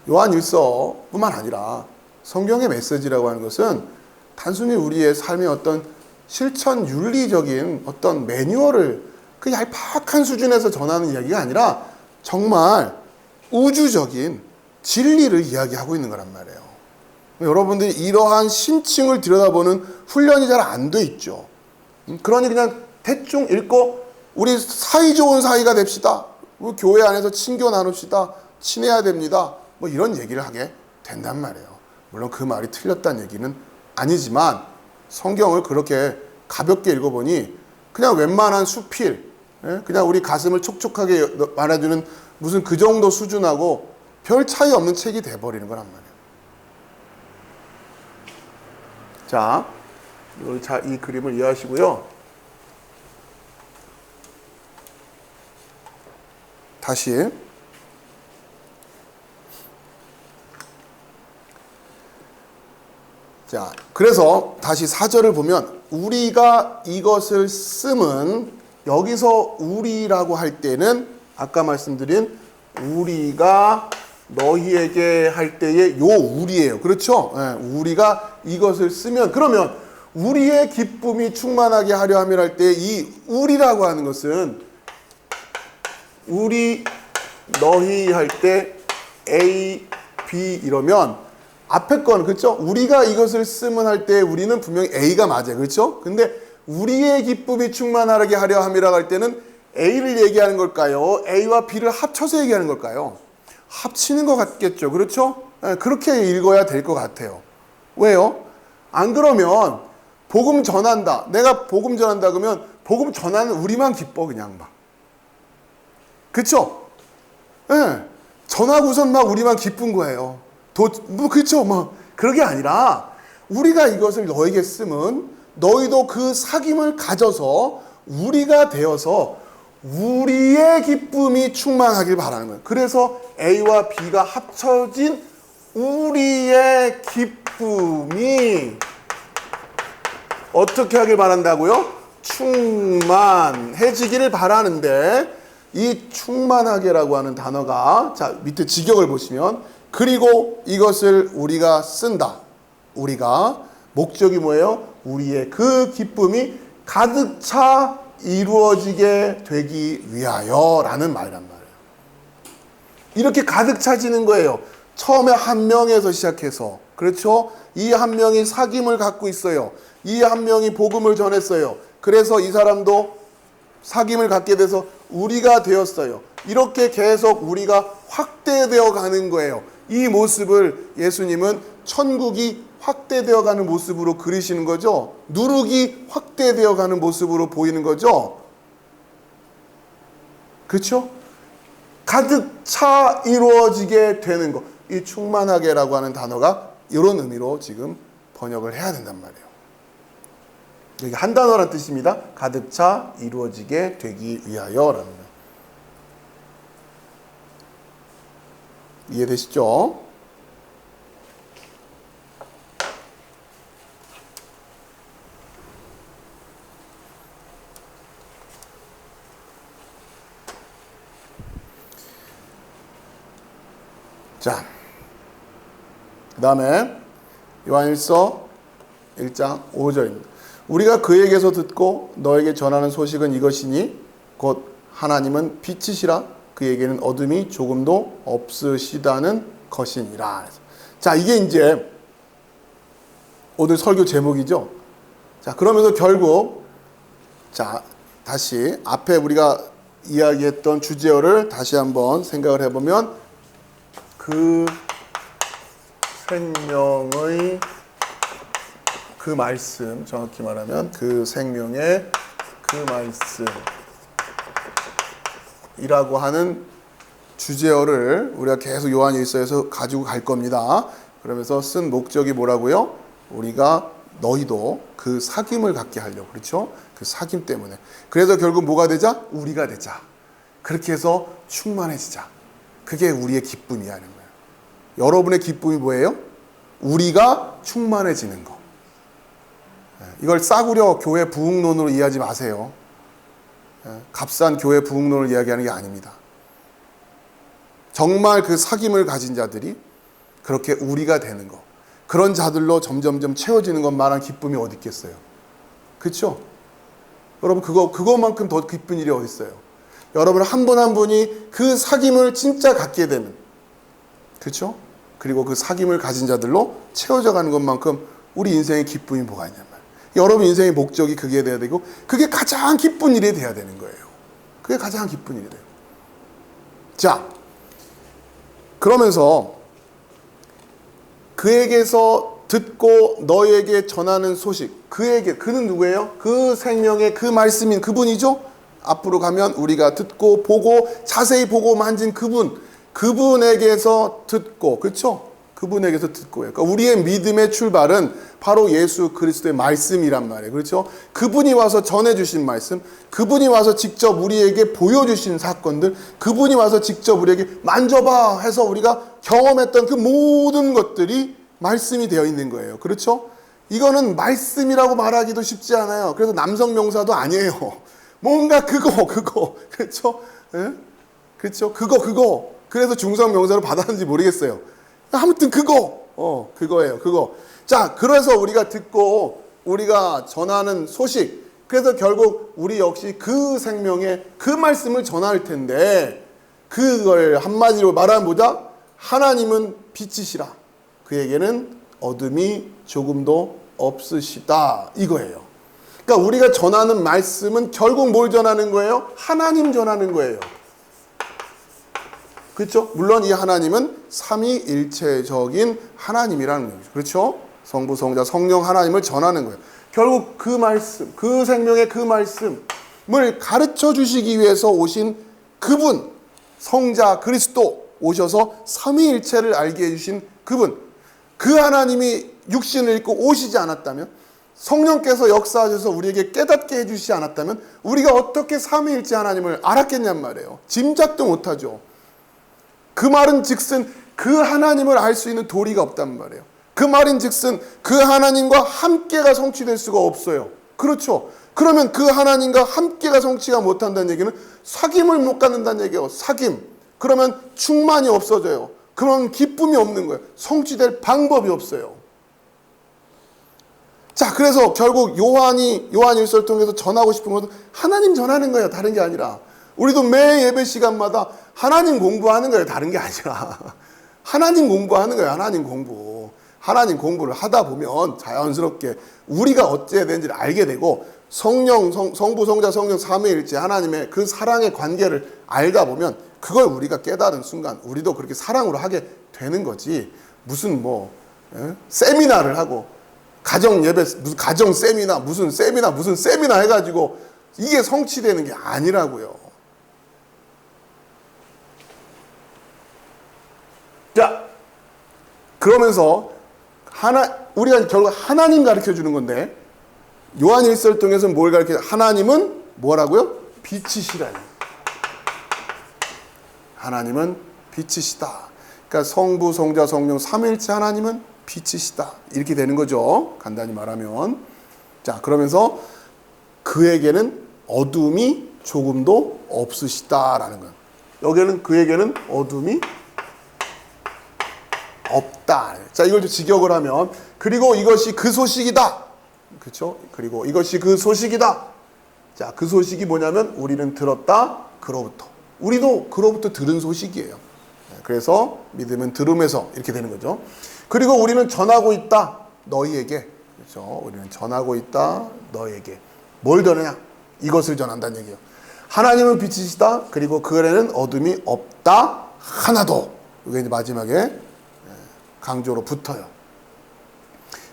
요한일서뿐만 아니라 성경의 메시지라고 하는 것은 단순히 우리의 삶의 어떤 실천 윤리적인 어떤 매뉴얼을 그 얄팍한 수준에서 전하는 이야기가 아니라 정말 우주적인 진리를 이야기하고 있는 거란 말이에요. 여러분들이 이러한 심층을 들여다보는 훈련이 잘 안 돼 있죠. 그러니 그냥 대충 읽고 우리 사이좋은 사이가 됩시다. 우리 교회 안에서 친교 나눕시다. 친해야 됩니다. 뭐 이런 얘기를 하게 된단 말이에요. 물론 그 말이 틀렸다는 얘기는 아니지만 성경을 그렇게 가볍게 읽어보니 그냥 웬만한 수필, 그냥 우리 가슴을 촉촉하게 말해주는 무슨 그 정도 수준하고 별 차이 없는 책이 돼버리는 거란 말이에요. 자, 이 그림을 이해하시고요. 다시 자, 그래서 다시 4절을 보면 우리가 이것을 쓰면, 여기서 우리라고 할 때는 아까 말씀드린 우리가 너희에게 할 때의 요 우리예요. 그렇죠? 네, 우리가 이것을 쓰면, 그러면 우리의 기쁨이 충만하게 하려 함이라 할 때 이 우리라고 하는 것은 우리 너희 할 때 A, B 이러면 앞에 건, 그렇죠? 우리가 이것을 쓰면 할 때 우리는 분명히 A가 맞아요. 그렇죠? 근데 우리의 기쁨이 충만하게 하려 함이라 할 때는 A를 얘기하는 걸까요? A와 B를 합쳐서 얘기하는 걸까요? 합치는 것 같겠죠. 그렇죠? 그렇게 읽어야 될 것 같아요. 왜요? 안 그러면 복음 전한다. 내가 복음 전한다 그러면 복음 전하는 우리만 기뻐 그냥 막. 그렇죠? 예. 전하고선 막 우리만 기쁜 거예요. 그렇죠? 뭐 그런 게 아니라 우리가 이것을 너에게 쓰면 너희도 그 사귐을 가져서 우리가 되어서 우리의 기쁨이 충만하길 바라는 거예요. 그래서 A와 B가 합쳐진 우리의 기쁨이 어떻게 하길 바란다고요? 충만해지기를 바라는데, 이 충만하게라고 하는 단어가, 자 밑에 직역을 보시면, 그리고 이것을 우리가 쓴다. 우리가 목적이 뭐예요? 우리의 그 기쁨이 가득 차 이루어지게 되기 위하여 라는 말이란 말이에요. 이렇게 가득 차지는 거예요. 처음에 한 명에서 시작해서, 그렇죠? 이 한 명이 사귐을 갖고 있어요. 이 한 명이 복음을 전했어요. 그래서 이 사람도 사귐을 갖게 돼서 우리가 되었어요. 이렇게 계속 우리가 확대되어 가는 거예요. 이 모습을 예수님은 천국이 확대되어 가는 모습으로 그리시는 거죠. 누룩이 확대되어 가는 모습으로 보이는 거죠. 그렇죠? 가득 차 이루어지게 되는 것. 이 충만하게라고 하는 단어가 이런 의미로 지금 번역을 해야 된단 말이에요. 여기 한 단어란 뜻입니다. 가득 차 이루어지게 되기 위하여라는 거. 이해되시죠? 자, 그 다음에 요한일서 1장 5절입니다. 우리가 그에게서 듣고 너에게 전하는 소식은 이것이니 곧 하나님은 빛이시라 그에게는 어둠이 조금도 없으시다는 것이니라. 자, 이게 이제 오늘 설교 제목이죠. 자, 그러면서 결국 자, 다시 앞에 우리가 이야기했던 주제어를 다시 한번 생각을 해보면 그 생명의 그 말씀, 정확히 말하면 그 생명의 그 말씀이라고 하는 주제어를 우리가 계속 요한일서에서 가지고 갈 겁니다. 그러면서 쓴 목적이 뭐라고요? 우리가 너희도 그 사귐을 갖게 하려고. 그렇죠? 그 사귐 때문에. 그래서 결국 뭐가 되자? 우리가 되자. 그렇게 해서 충만해지자. 그게 우리의 기쁨이라는 거예요. 여러분의 기쁨이 뭐예요? 우리가 충만해지는 거. 이걸 싸구려 교회 부흥론으로 이해하지 마세요. 값싼 교회 부흥론을 이야기하는 게 아닙니다. 정말 그 사귐을 가진 자들이 그렇게 우리가 되는 거. 그런 자들로 점점점 채워지는 것만한 기쁨이 어디 있겠어요? 그렇죠? 여러분 그거만큼 더 기쁜 일이 어디 있어요? 여러분 한 분 한 분이 그 사귐을 진짜 갖게 되면, 그렇죠? 그리고 그 사귐을 가진 자들로 채워져 가는 것만큼 우리 인생의 기쁨이 뭐가 있냔 말이에요. 여러분 인생의 목적이 그게 돼야 되고 그게 가장 기쁜 일이 돼야 되는 거예요. 그게 가장 기쁜 일이 돼요. 자, 그러면서 그에게서 듣고 너에게 전하는 소식. 그는 누구예요? 그 생명의 그 말씀인 그분이죠. 앞으로 가면 우리가 듣고 보고 자세히 보고 만진 그분에게서 듣고, 그렇죠? 그분에게서 듣고요. 그러니까 우리의 믿음의 출발은 바로 예수 그리스도의 말씀이란 말이에요. 그렇죠? 그분이 와서 전해주신 말씀, 그분이 와서 직접 우리에게 보여주신 사건들, 그분이 와서 직접 우리에게 만져봐 해서 우리가 경험했던 그 모든 것들이 말씀이 되어 있는 거예요. 그렇죠? 이거는 말씀이라고 말하기도 쉽지 않아요. 그래서 남성 명사도 아니에요. 뭔가 그거. 그렇죠? 예? 그렇죠? 그거. 그래서 중성 명사로 받았는지 모르겠어요. 아무튼 그거예요. 그거. 자, 그래서 우리가 듣고 우리가 전하는 소식. 그래서 결국 우리 역시 그 생명의 그 말씀을 전할 텐데 그걸 한마디로 말하면 뭐다? 하나님은 빛이시라. 그에게는 어둠이 조금도 없으시다. 이거예요. 그러니까 우리가 전하는 말씀은 결국 뭘 전하는 거예요? 하나님 전하는 거예요. 그렇죠? 물론 이 하나님은 삼위일체적인 하나님이라는 거죠. 그렇죠? 성부, 성자, 성령 하나님을 전하는 거예요. 결국 그 말씀, 그 생명의 그 말씀을 가르쳐 주시기 위해서 오신 그분, 성자 그리스도 오셔서 삼위일체를 알게 해주신 그분, 그 하나님이 육신을 입고 오시지 않았다면, 성령께서 역사하셔서 우리에게 깨닫게 해주시지 않았다면 우리가 어떻게 삼위일체 하나님을 알았겠냔 말이에요. 짐작도 못하죠. 그 말은 즉슨 그 하나님을 알 수 있는 도리가 없단 말이에요. 그 말인 즉슨 그 하나님과 함께가 성취될 수가 없어요. 그렇죠? 그러면 그 하나님과 함께가 성취가 못한다는 얘기는 사귐을 못 갖는다는 얘기예요. 사귐. 그러면 충만이 없어져요. 그런 기쁨이 없는 거예요. 성취될 방법이 없어요. 자, 그래서 결국 요한일서를 통해서 전하고 싶은 것은 하나님 전하는 거예요. 다른 게 아니라. 우리도 매 예배 시간마다 하나님 공부하는 거예요. 다른 게 아니라. 하나님 공부하는 거예요. 하나님 공부. 하나님 공부를 하다 보면 자연스럽게 우리가 어찌해야 되는지를 알게 되고 성부, 성자, 성령 삼위일체 하나님의 그 사랑의 관계를 알다 보면 그걸 우리가 깨달은 순간 우리도 그렇게 사랑으로 하게 되는 거지. 무슨 세미나를 하고 가정 예배 무슨 가정 세미나 무슨 세미나 해가지고 이게 성취되는 게 아니라고요. 자, 그러면서 우리가 결국 하나님 가르쳐 주는 건데 요한 1서를 통해서 뭘 가르쳐? 하나님은 뭐라고요? 빛이시라니. 하나님은 빛이시다. 그러니까 성부, 성자, 성령 삼위일체 하나님은 빛이시다. 이렇게 되는 거죠. 간단히 말하면. 자, 그러면서 그에게는 어둠이 조금도 없으시다라는 거예요. 여기는 그에게는 어둠이 없다. 자, 이걸 좀 직역을 하면 그리고 이것이 그 소식이다. 그렇죠? 그리고 이것이 그 소식이다. 자, 그 소식이 뭐냐면 우리는 들었다. 그로부터. 우리도 그로부터 들은 소식이에요. 그래서 믿음은 들음에서 이렇게 되는 거죠. 그리고 우리는 전하고 있다. 너희에게. 그렇죠? 우리는 전하고 있다. 너희에게. 뭘 전하냐? 이것을 전한다는 얘기예요. 하나님은 빛이시다. 그리고 그 안에는 어둠이 없다. 하나도. 이게 이제 마지막에 강조로 붙어요.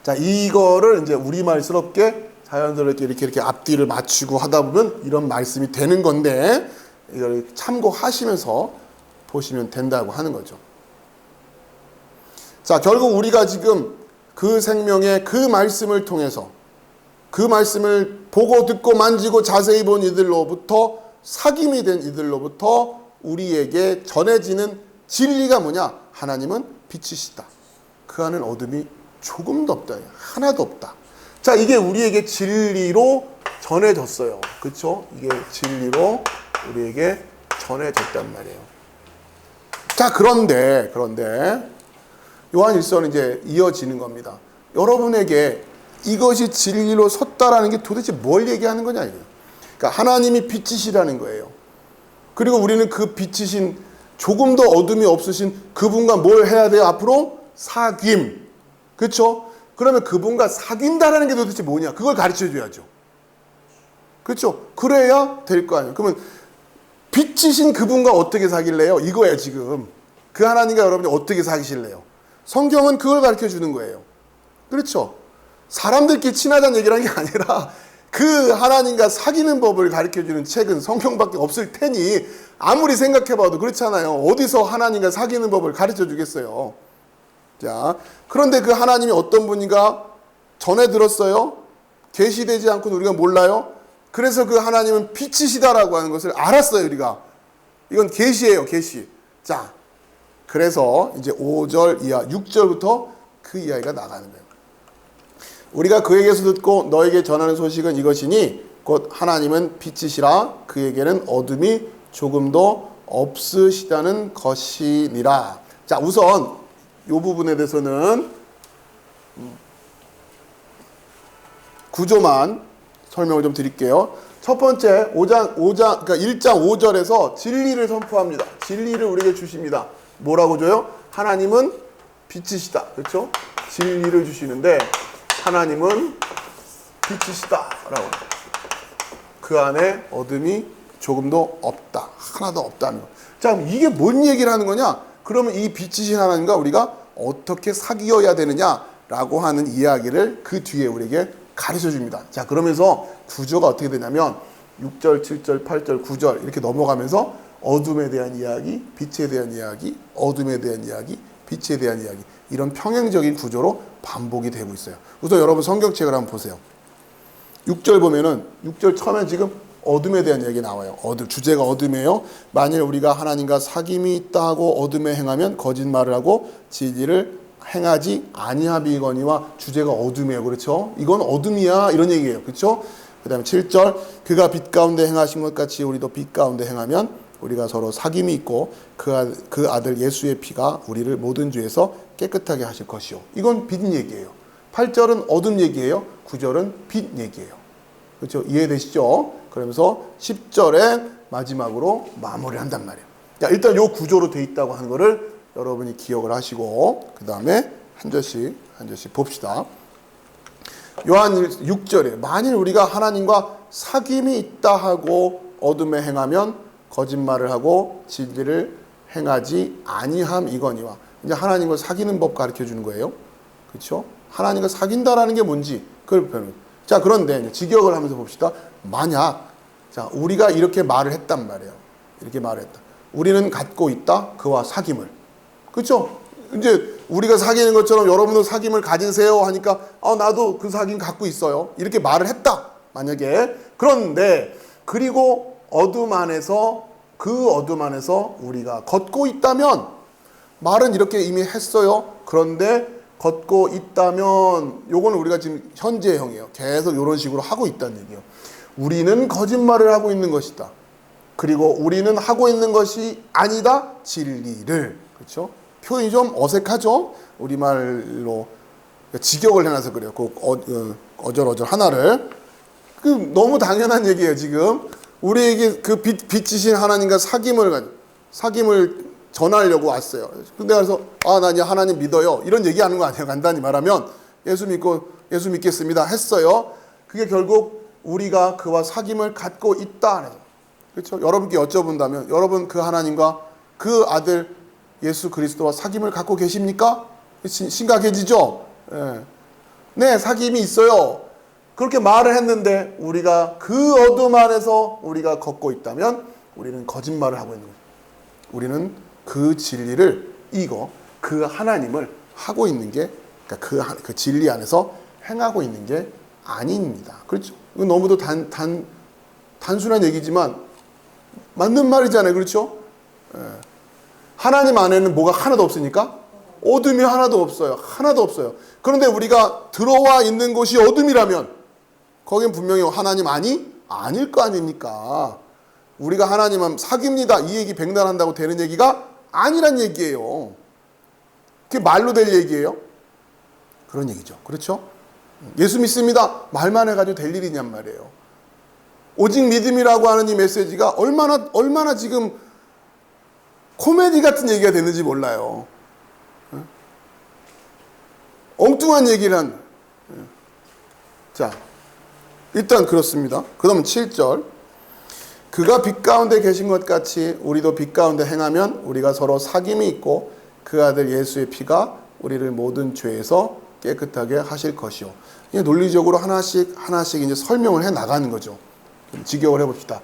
자, 이거를 이제 우리말스럽게 자연스럽게 이렇게 앞뒤를 맞추고 하다 보면 이런 말씀이 되는 건데 이걸 참고하시면서 보시면 된다고 하는 거죠. 자, 결국 우리가 지금 그 생명의 그 말씀을 통해서 그 말씀을 보고 듣고 만지고 자세히 본 이들로부터 사귐이 된 이들로부터 우리에게 전해지는 진리가 뭐냐? 하나님은 빛이시다. 그 안은 어둠이 조금도 없다. 하나도 없다. 자, 이게 우리에게 진리로 전해졌어요. 그렇죠? 이게 진리로 우리에게 전해졌단 말이에요. 자, 그런데 요한 1서는 이제 이어지는 겁니다. 여러분에게 이것이 진리로 섰다라는 게 도대체 뭘 얘기하는 거냐 이거예요. 그러니까 하나님이 빛이시라는 거예요. 그리고 우리는 그 빛이신 조금도 어둠이 없으신 그분과 뭘 해야 돼요? 앞으로 사귐. 그렇죠? 그러면 그분과 사귄다라는 게 도대체 뭐냐? 그걸 가르쳐 줘야죠. 그렇죠? 그래야 될 거 아니에요. 그러면 빛이신 그분과 어떻게 사귈래요? 이거예요, 지금. 그 하나님과 여러분이 어떻게 사귀실래요? 성경은 그걸 가르쳐 주는 거예요. 그렇죠? 사람들끼리 친하다는 얘기라는 게 아니라 그 하나님과 사귀는 법을 가르쳐 주는 책은 성경밖에 없을 테니 아무리 생각해봐도 그렇잖아요. 어디서 하나님과 사귀는 법을 가르쳐 주겠어요. 자, 그런데 그 하나님이 어떤 분인가 전해 들었어요. 계시되지 않고는 우리가 몰라요. 그래서 그 하나님은 빛이시다라고 하는 것을 알았어요, 우리가. 이건 계시예요, 계시. 자, 그래서 이제 5절 이하 6절부터 그 이야기가 나가는 거예요. 우리가 그에게서 듣고 너에게 전하는 소식은 이것이니 곧 하나님은 빛이시라 그에게는 어둠이 조금도 없으시다는 것이니라. 자, 우선 이 부분에 대해서는 구조만 설명을 좀 드릴게요. 첫 번째 5장 그러니까 1장 5절에서 진리를 선포합니다. 진리를 우리에게 주십니다. 뭐라고 줘요? 하나님은 빛이시다. 그렇죠? 진리를 주시는데 하나님은 빛이시다라고. 그 안에 어둠이 조금도 없다. 하나도 없다는 거. 자, 그럼 이게 뭔 얘기를 하는 거냐? 그러면 이 빛이신 하나님과 우리가 어떻게 사귀어야 되느냐라고 하는 이야기를 그 뒤에 우리에게 가르쳐 줍니다. 자, 그러면서 구조가 어떻게 되냐면 6절, 7절, 8절, 9절 이렇게 넘어가면서 어둠에 대한 이야기, 빛에 대한 이야기, 어둠에 대한 이야기, 빛에 대한 이야기 이런 평행적인 구조로 반복이 되고 있어요. 우선 여러분 성경책을 한번 보세요. 6절 보면은 6절 처음에 지금 어둠에 대한 얘기 나와요. 주제가 어둠이에요. 만일 우리가 하나님과 사귐이 있다 하고 어둠에 행하면 거짓말을 하고 진리를 행하지 아니하비거니와 주제가 어둠이에요. 그렇죠? 이건 어둠이야 이런 얘기예요. 그렇죠? 그 다음에 7절 그가 빛 가운데 행하신 것 같이 우리도 빛 가운데 행하면 우리가 서로 사귐이 있고 그 아들 예수의 피가 우리를 모든 죄에서 깨끗하게 하실 것이요. 이건 빛 얘기예요. 8절은 어둠 얘기예요. 9절은 빛 얘기예요. 그렇죠? 이해되시죠? 그러면서 10절에 마지막으로 마무리를 한단 말이에요. 자, 일단 요 구조로 돼 있다고 하는 거를 여러분이 기억을 하시고 그 다음에 한 절씩 봅시다. 요한 6절에 만일 우리가 하나님과 사귐이 있다 하고 어둠에 행하면 거짓말을 하고 진리를 행하지 아니함 이거니와. 이제 하나님과 사귀는 법 가르쳐 주는 거예요. 그렇죠? 하나님과 사귄다라는 게 뭔지 그걸 표현해요. 자, 그런데 직역을 하면서 봅시다. 만약 자, 우리가 이렇게 말을 했단 말이에요. 이렇게 말을 했다. 우리는 갖고 있다. 그와 사귐을. 그렇죠? 이제 우리가 사귀는 것처럼 여러분도 사귐을 가지세요 하니까 나도 그 사귐 갖고 있어요. 이렇게 말을 했다. 만약에. 그런데 그리고 어둠 안에서 그 어둠 안에서 우리가 걷고 있다면 말은 이렇게 이미 했어요. 그런데 걷고 있다면 요거는 우리가 지금 현재형이에요. 계속 이런 식으로 하고 있다는 얘기예요. 우리는 거짓말을 하고 있는 것이다. 그리고 우리는 하고 있는 것이 아니다. 진리를. 그렇죠? 표현이 좀 어색하죠? 우리말로 직역을 해놔서 그래요. 그 어절어절 하나를. 그 너무 당연한 얘기예요. 지금 우리에게 그 빛이신 하나님과 사귐을 전하려고 왔어요. 근데 그래서 나 이제 하나님 믿어요. 이런 얘기하는 거 아니에요. 간단히 말하면 예수 믿겠습니다 했어요. 그게 결국 우리가 그와 사귐을 갖고 있다. 그렇죠? 여러분께 여쭤본다면 여러분 그 하나님과 그 아들 예수 그리스도와 사귐을 갖고 계십니까? 심각해지죠? 네, 사귐이 있어요. 그렇게 말을 했는데 우리가 그 어둠 안에서 우리가 걷고 있다면 우리는 거짓말을 하고 있는 거죠. 우리는 그 진리를 그 하나님을 하고 있는 게 그러니까 그 진리 안에서 행하고 있는 게 아닙니다. 그렇죠? 이건 너무도 단순한 얘기지만 맞는 말이잖아요. 그렇죠? 하나님 안에는 뭐가 하나도 없으니까 어둠이 하나도 없어요. 하나도 없어요. 그런데 우리가 들어와 있는 곳이 어둠이라면 거긴 분명히 하나님 아닐 거 아닙니까? 우리가 하나님은 사귑니다. 이 얘기 백날한다고 되는 얘기가 아니란 얘기예요. 그게 말로 될 얘기예요? 그런 얘기죠. 그렇죠? 예수 믿습니다. 말만 해가지고 될 일이냔 말이에요. 오직 믿음이라고 하는 이 메시지가 얼마나 지금 코미디 같은 얘기가 됐는지 몰라요. 엉뚱한 얘기를 한. 자, 일단 그렇습니다. 그 다음 7절. 그가 빛 가운데 계신 것 같이 우리도 빛 가운데 행하면 우리가 서로 사귐이 있고 그 아들 예수의 피가 우리를 모든 죄에서 깨끗하게 하실 것이요. 논리적으로 하나씩 이제 설명을 해 나가는 거죠. 직역을 해봅시다.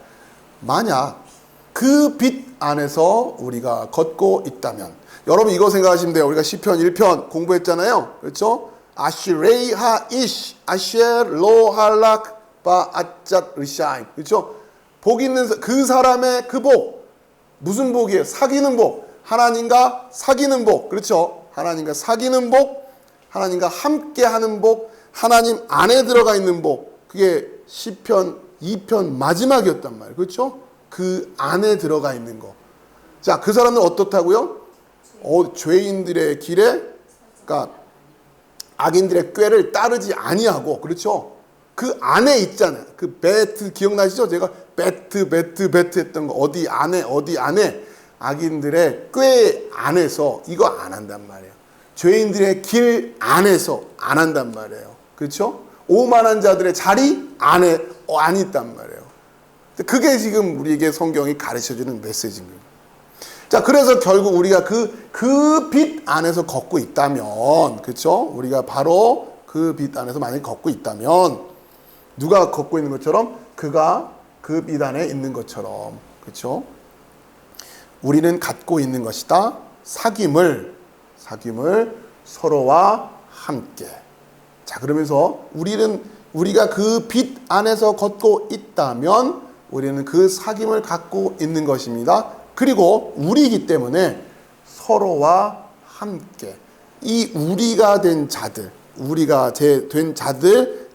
만약 그 빛 안에서 우리가 걷고 있다면, 여러분 이거 생각하시면 돼요. 우리가 시편 1편 공부했잖아요. 그렇죠? 아시레이 하이시 아시엘 로할락 바 아짝 르샤임. 그렇죠? 복 있는 그 사람의 그 복. 무슨 복이에요? 사귀는 복. 하나님과 사귀는 복. 그렇죠? 하나님과 사귀는 복, 하나님과 함께 하는 복, 하나님 안에 들어가 있는 복. 그게 시편 2편 마지막이었단 말이에요. 그렇죠? 그 안에 들어가 있는 거. 자, 그 사람은 어떻다고요? 죄인들의 길에, 그러니까 악인들의 꾀를 따르지 아니하고, 그렇죠? 그 안에 있잖아요. 그 베트 기억나시죠? 제가 베트 했던 거. 어디 안에 악인들의 꾀 안에서 이거 안 한단 말이에요. 죄인들의 길 안에서 안 한단 말이에요. 그렇죠? 오만한 자들의 자리 안에 안 있단 말이에요. 그게 지금 우리에게 성경이 가르쳐주는 메시지인 거예요. 자, 그래서 결국 우리가 그 빛 안에서 걷고 있다면, 그렇죠? 우리가 바로 그 빛 안에서 만약에 걷고 있다면, 누가 걷고 있는 것처럼 그가 그 빛 안에 있는 것처럼, 그렇죠? 우리는 갖고 있는 것이다. 사귐을 서로와 함께. 자, 그러면서 우리가 그 빛 안에서 걷고 있다면 우리는 그 사귐을 갖고 있는 것입니다. 그리고 우리이기 때문에 서로와 함께 이 우리가 된 자들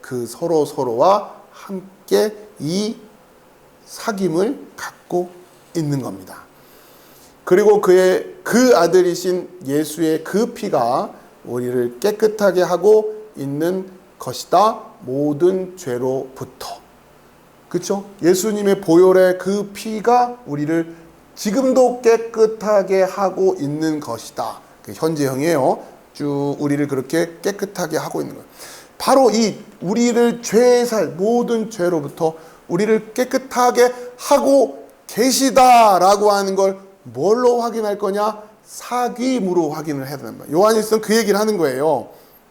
그 서로와 함께 이 사귐을 갖고 있는 겁니다. 그리고 그 아들이신 예수의 그 피가 우리를 깨끗하게 하고 있는 것이다. 모든 죄로부터. 그렇죠? 예수님의 보혈의 그 피가 우리를 지금도 깨끗하게 하고 있는 것이다. 현재형이에요. 쭉 우리를 그렇게 깨끗하게 하고 있는 거예요. 바로 이 우리를 죄의 살 모든 죄로부터 우리를 깨끗하게 하고 계시다라고 하는 걸 뭘로 확인할 거냐? 사귐으로 확인을 해야 된다. 요한일서는 그 얘기를 하는 거예요.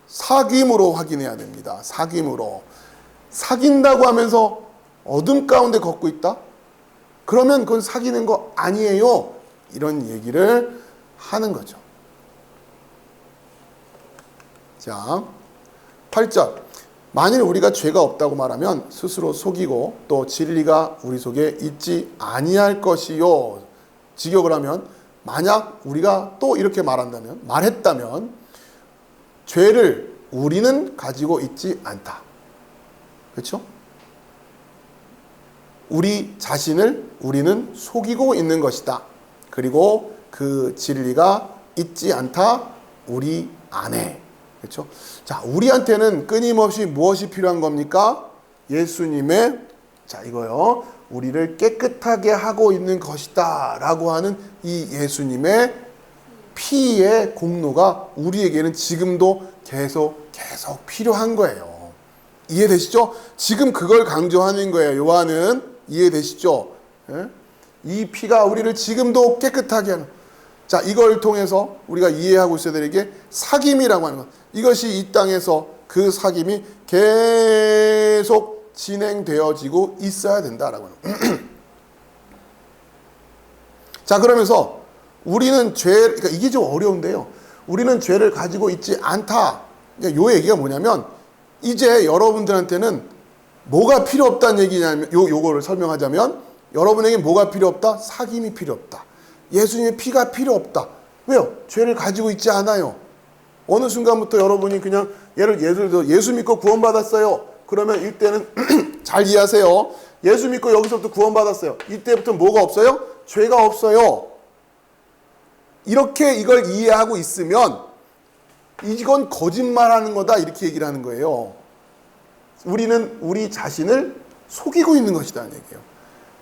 사귐으로 확인해야 됩니다. 사귐으로. 사귄다고 하면서 어둠 가운데 걷고 있다? 그러면 그건 사귀는 거 아니에요. 이런 얘기를 하는 거죠. 자, 8절. 만일 우리가 죄가 없다고 말하면 스스로 속이고 또 진리가 우리 속에 있지 아니할 것이요. 직역을 하면 만약 우리가 또 이렇게 말했다면 죄를 우리는 가지고 있지 않다. 그렇죠? 우리 자신을 우리는 속이고 있는 것이다. 그리고 그 진리가 있지 않다. 우리 안에. 그렇죠? 자, 우리한테는 끊임없이 무엇이 필요한 겁니까? 예수님의, 자, 이거요. 우리를 깨끗하게 하고 있는 것이다. 라고 하는 이 예수님의 피의 공로가 우리에게는 지금도 계속 필요한 거예요. 이해되시죠? 지금 그걸 강조하는 거예요. 요한은. 이해되시죠? 예? 이 피가 우리를 지금도 깨끗하게 하는. 자, 이걸 통해서 우리가 이해하고 있어야 되는 게 사귐이라고 하는 것. 이것이 이 땅에서 그 사귐이 계속 진행되어지고 있어야 된다라고 하는 거예요. 자, 그러면서 우리는 그러니까 이게 좀 어려운데요. 우리는 죄를 가지고 있지 않다. 그러니까 요 얘기가 뭐냐면 이제 여러분들한테는 뭐가 필요 없다는 얘기냐면 요거를 설명하자면 여러분에게 뭐가 필요 없다? 사귐이 필요 없다. 예수님의 피가 필요 없다. 왜요? 죄를 가지고 있지 않아요. 어느 순간부터 여러분이 그냥 예를 들어 예수 믿고 구원받았어요. 그러면 이때는 잘 이해하세요. 예수 믿고 여기서부터 구원받았어요. 이때부터 뭐가 없어요? 죄가 없어요. 이렇게 이걸 이해하고 있으면 이건 거짓말하는 거다 이렇게 얘기를 하는 거예요. 우리는 우리 자신을 속이고 있는 것이라는 얘기예요.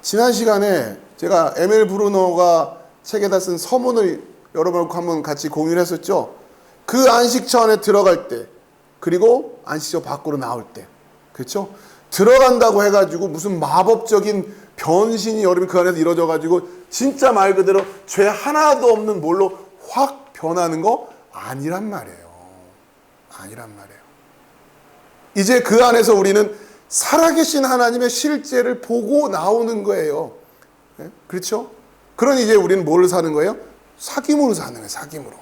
지난 시간에 제가 에멜 브루노가 책에다 쓴 서문을 여러분과 한번 같이 공유를 했었죠. 그 안식처 안에 들어갈 때 그리고 안식처 밖으로 나올 때 그렇죠? 들어간다고 해가지고 무슨 마법적인 변신이 여러분 그 안에서 이루어져가지고 진짜 말 그대로 죄 하나도 없는 뭘로 확 변하는 거 아니란 말이에요. 아니란 말이에요. 이제 그 안에서 우리는 살아계신 하나님의 실제를 보고 나오는 거예요. 네? 그렇죠? 그러니 이제 우리는 뭘 사는 거예요? 사귐으로 사는 거예요. 사귐으로.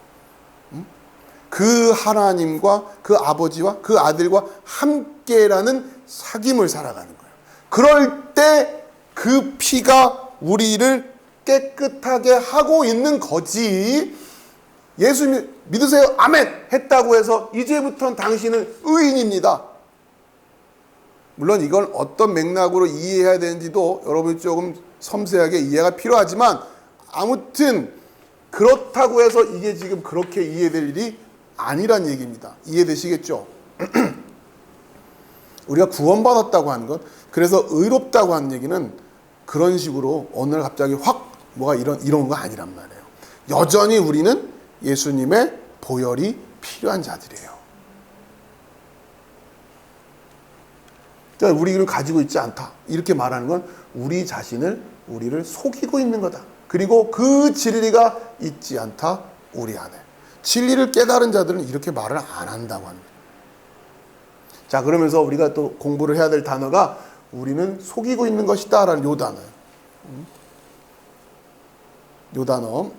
그 하나님과 그 아버지와 그 아들과 함께라는 사귐을 살아가는 거예요. 그럴 때 그 피가 우리를 깨끗하게 하고 있는 거지. 예수 믿으세요. 아멘 했다고 해서 이제부터는 당신은 의인입니다. 물론 이걸 어떤 맥락으로 이해해야 되는지도 여러분이 조금 섬세하게 이해가 필요하지만 아무튼 그렇다고 해서 이게 지금 그렇게 이해될 일이 아니란 얘기입니다. 이해되시겠죠? 우리가 구원받았다고 하는 것, 그래서 의롭다고 하는 얘기는 그런 식으로 어느 날 갑자기 확 뭐가 이런 거 아니란 말이에요. 여전히 우리는 예수님의 보혈이 필요한 자들이에요. 그러니까 우리를 가지고 있지 않다. 이렇게 말하는 건 우리를 속이고 있는 거다. 그리고 그 진리가 있지 않다. 우리 안에. 진리를 깨달은 자들은 이렇게 말을 안 한다고 합니다. 자, 그러면서 우리가 또 공부를 해야 될 단어가 우리는 속이고 있는 것이다 라는 요 단어. 요 단어.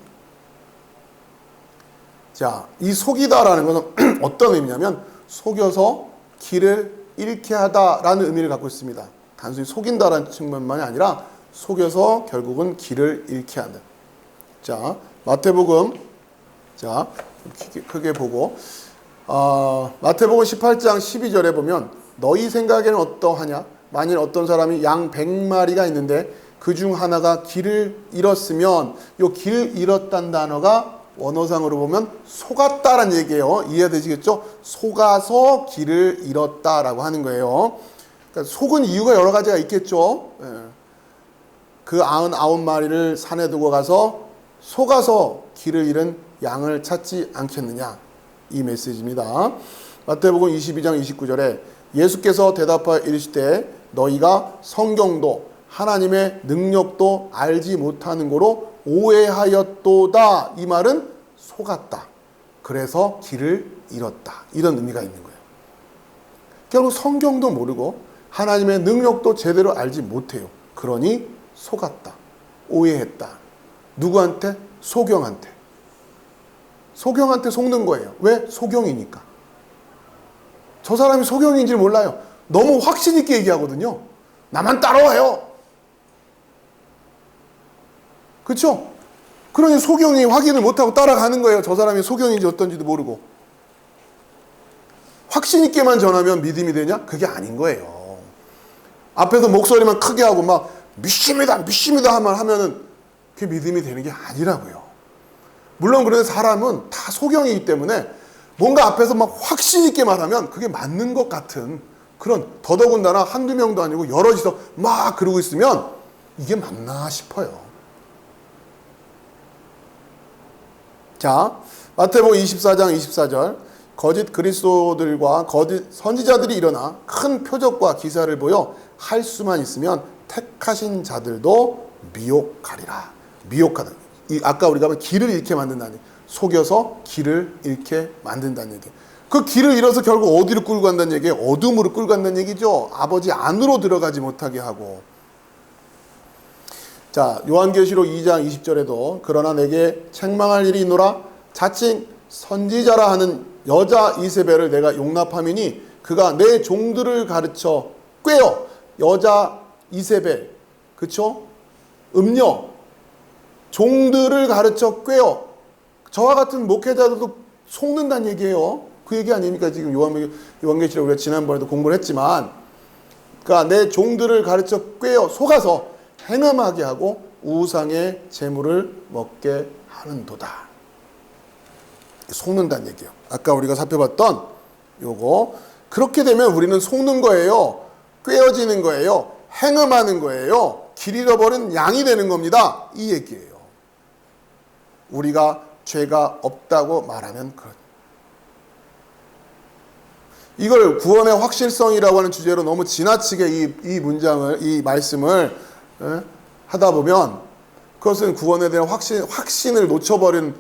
자, 이 속이다라는 것은 어떤 의미냐면 속여서 길을 잃게 하다라는 의미를 갖고 있습니다. 단순히 속인다라는 측면만이 아니라 속여서 결국은 길을 잃게 하는. 자, 마태복음. 자, 크게 보고 마태복음 18장 12절에 보면 너희 생각에는 어떠하냐? 만일 어떤 사람이 양 100마리가 있는데 그중 하나가 길을 잃었으면 이 길 잃었다는 단어가 원어상으로 보면 속았다라는 얘기예요. 이해되시겠죠? 속아서 길을 잃었다라고 하는 거예요. 그러니까 속은 이유가 여러 가지가 있겠죠. 그 99마리를 산에 두고 가서 속아서 길을 잃은 양을 찾지 않겠느냐. 이 메시지입니다. 마태복음 22장 29절에 예수께서 대답하여 이르시되 너희가 성경도 하나님의 능력도 알지 못하는 거로 오해하였도다. 이 말은 속았다. 그래서 길을 잃었다. 이런 의미가 있는 거예요. 결국 성경도 모르고 하나님의 능력도 제대로 알지 못해요. 그러니 속았다. 오해했다. 누구한테? 소경한테. 소경한테 속는 거예요. 왜? 소경이니까. 저 사람이 소경인지 몰라요. 너무 확신 있게 얘기하거든요. 나만 따라와요. 그렇죠? 그러니 소경이 확인을 못하고 따라가는 거예요. 저 사람이 소경인지 어떤지도 모르고. 확신 있게만 전하면 믿음이 되냐? 그게 아닌 거예요. 앞에서 목소리만 크게 하고 막 믿습니다, 믿습니다 하면은 그게 믿음이 되는 게 아니라고요. 물론 그런데 사람은 다 소경이기 때문에 뭔가 앞에서 막 확신 있게 말하면 그게 맞는 것 같은 그런, 더더군다나 한두 명도 아니고 여럿이서 막 그러고 있으면 이게 맞나 싶어요. 자, 마태복음 24장 24절 거짓 그리스도들과 거짓 선지자들이 일어나 큰 표적과 기사를 보여 할 수만 있으면 택하신 자들도 미혹하리라. 미혹하다. 아까 우리가 길을 잃게 만든다는 얘기. 속여서 길을 잃게 만든다는 얘기. 그 길을 잃어서 결국 어디로 끌고 간다는 얘기예요? 어둠으로 끌고 간다는 얘기죠. 아버지 안으로 들어가지 못하게 하고. 자, 요한계시록 2장 20절에도 그러나 내게 책망할 일이 있노라. 자칭 선지자라 하는 여자 이세벨을 내가 용납함이니 그가 내 종들을 가르쳐 꾀어. 여자 이세벨, 그쵸? 음녀, 종들을 가르쳐 꾀어. 저와 같은 목회자들도 속는다는 얘기예요. 그 얘기 아닙니까? 지금 요한계시록 우리가 지난번에도 공부를 했지만, 그러니까 내 종들을 가르쳐 꾀어 속아서 행음하게 하고 우상의 재물을 먹게 하는도다. 속는다는 얘기예요. 아까 우리가 살펴봤던 요거. 그렇게 되면 우리는 속는 거예요. 꾀어지는 거예요. 행음하는 거예요. 길 잃어버린 양이 되는 겁니다. 이 얘기예요. 우리가 죄가 없다고 말하면 그렇죠. 이걸 구원의 확실성이라고 하는 주제로 너무 지나치게 이 문장을, 이 말씀을 하다 보면 그것은 구원에 대한 확신을 놓쳐버린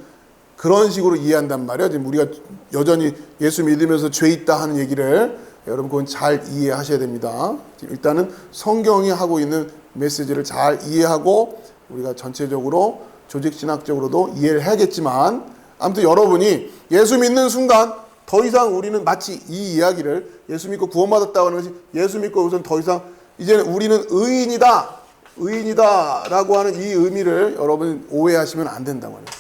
그런 식으로 이해한단 말이에요. 지금 우리가 여전히 예수 믿으면서 죄 있다 하는 얘기를 여러분 그건 잘 이해하셔야 됩니다. 일단은 성경이 하고 있는 메시지를 잘 이해하고 우리가 전체적으로 조직신학적으로도 이해를 해야겠지만, 아무튼 여러분이 예수 믿는 순간 더 이상 우리는 마치 이 이야기를 예수 믿고 구원받았다고 하는 것이 예수 믿고 우선 더 이상 이제는 우리는 의인이다 라고 하는 이 의미를 여러분 오해하시면 안 된다고 합니다.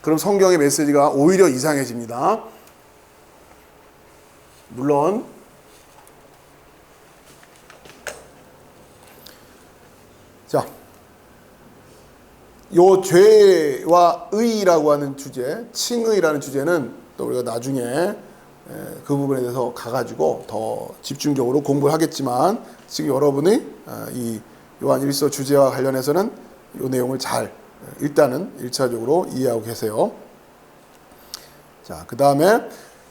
그럼 성경의 메시지가 오히려 이상해집니다. 물론 자, 요 죄와 의라고 하는 주제, 칭의라는 주제는 또 우리가 나중에 그 부분에 대해서 가가지고 더 집중적으로 공부를 하겠지만, 지금 여러분이 이 요한 1서 주제와 관련해서는 이 내용을 잘 일단은 1차적으로 이해하고 계세요. 자, 그 다음에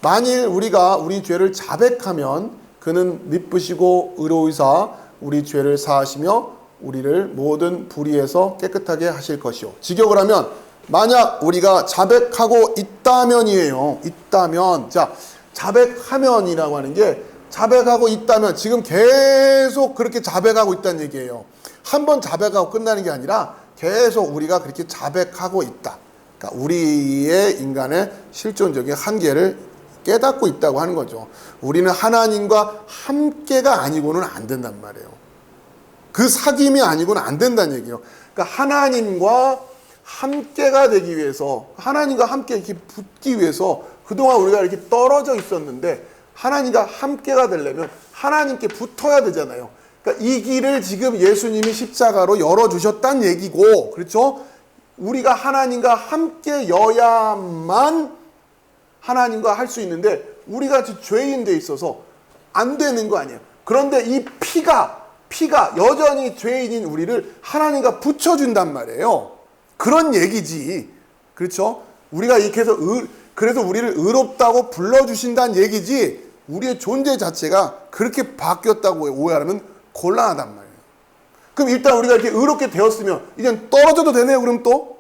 만일 우리가 우리 죄를 자백하면 그는 미쁘시고 의로우사 우리 죄를 사하시며 우리를 모든 불의에서 깨끗하게 하실 것이요. 직역을 하면 만약 우리가 자백하고 있다면이에요. 있다면. 자, 자백하면이라고 하는 게 자백하고 있다면 지금 계속 그렇게 자백하고 있다는 얘기예요. 한 번 자백하고 끝나는 게 아니라 계속 우리가 그렇게 자백하고 있다. 그러니까 우리의 인간의 실존적인 한계를 깨닫고 있다고 하는 거죠. 우리는 하나님과 함께가 아니고는 안 된단 말이에요. 그 사귐이 아니고는 안 된다는 얘기예요. 그러니까 하나님과 함께가 되기 위해서, 하나님과 함께 이렇게 붙기 위해서 그동안 우리가 이렇게 떨어져 있었는데 하나님과 함께가 되려면 하나님께 붙어야 되잖아요. 그러니까 이 길을 지금 예수님이 십자가로 열어주셨다는 얘기고, 그렇죠? 우리가 하나님과 함께 여야만 하나님과 할 수 있는데 우리가 죄인 돼 있어서 안 되는 거 아니에요. 그런데 이 피가 여전히 죄인인 우리를 하나님과 붙여준단 말이에요. 그런 얘기지. 그렇죠? 우리가 이렇게 해서 그래서 우리를 의롭다고 불러주신다는 얘기지 우리의 존재 자체가 그렇게 바뀌었다고 오해하면 곤란하단 말이에요. 그럼 일단 우리가 이렇게 의롭게 되었으면 이젠 떨어져도 되네요. 그럼 또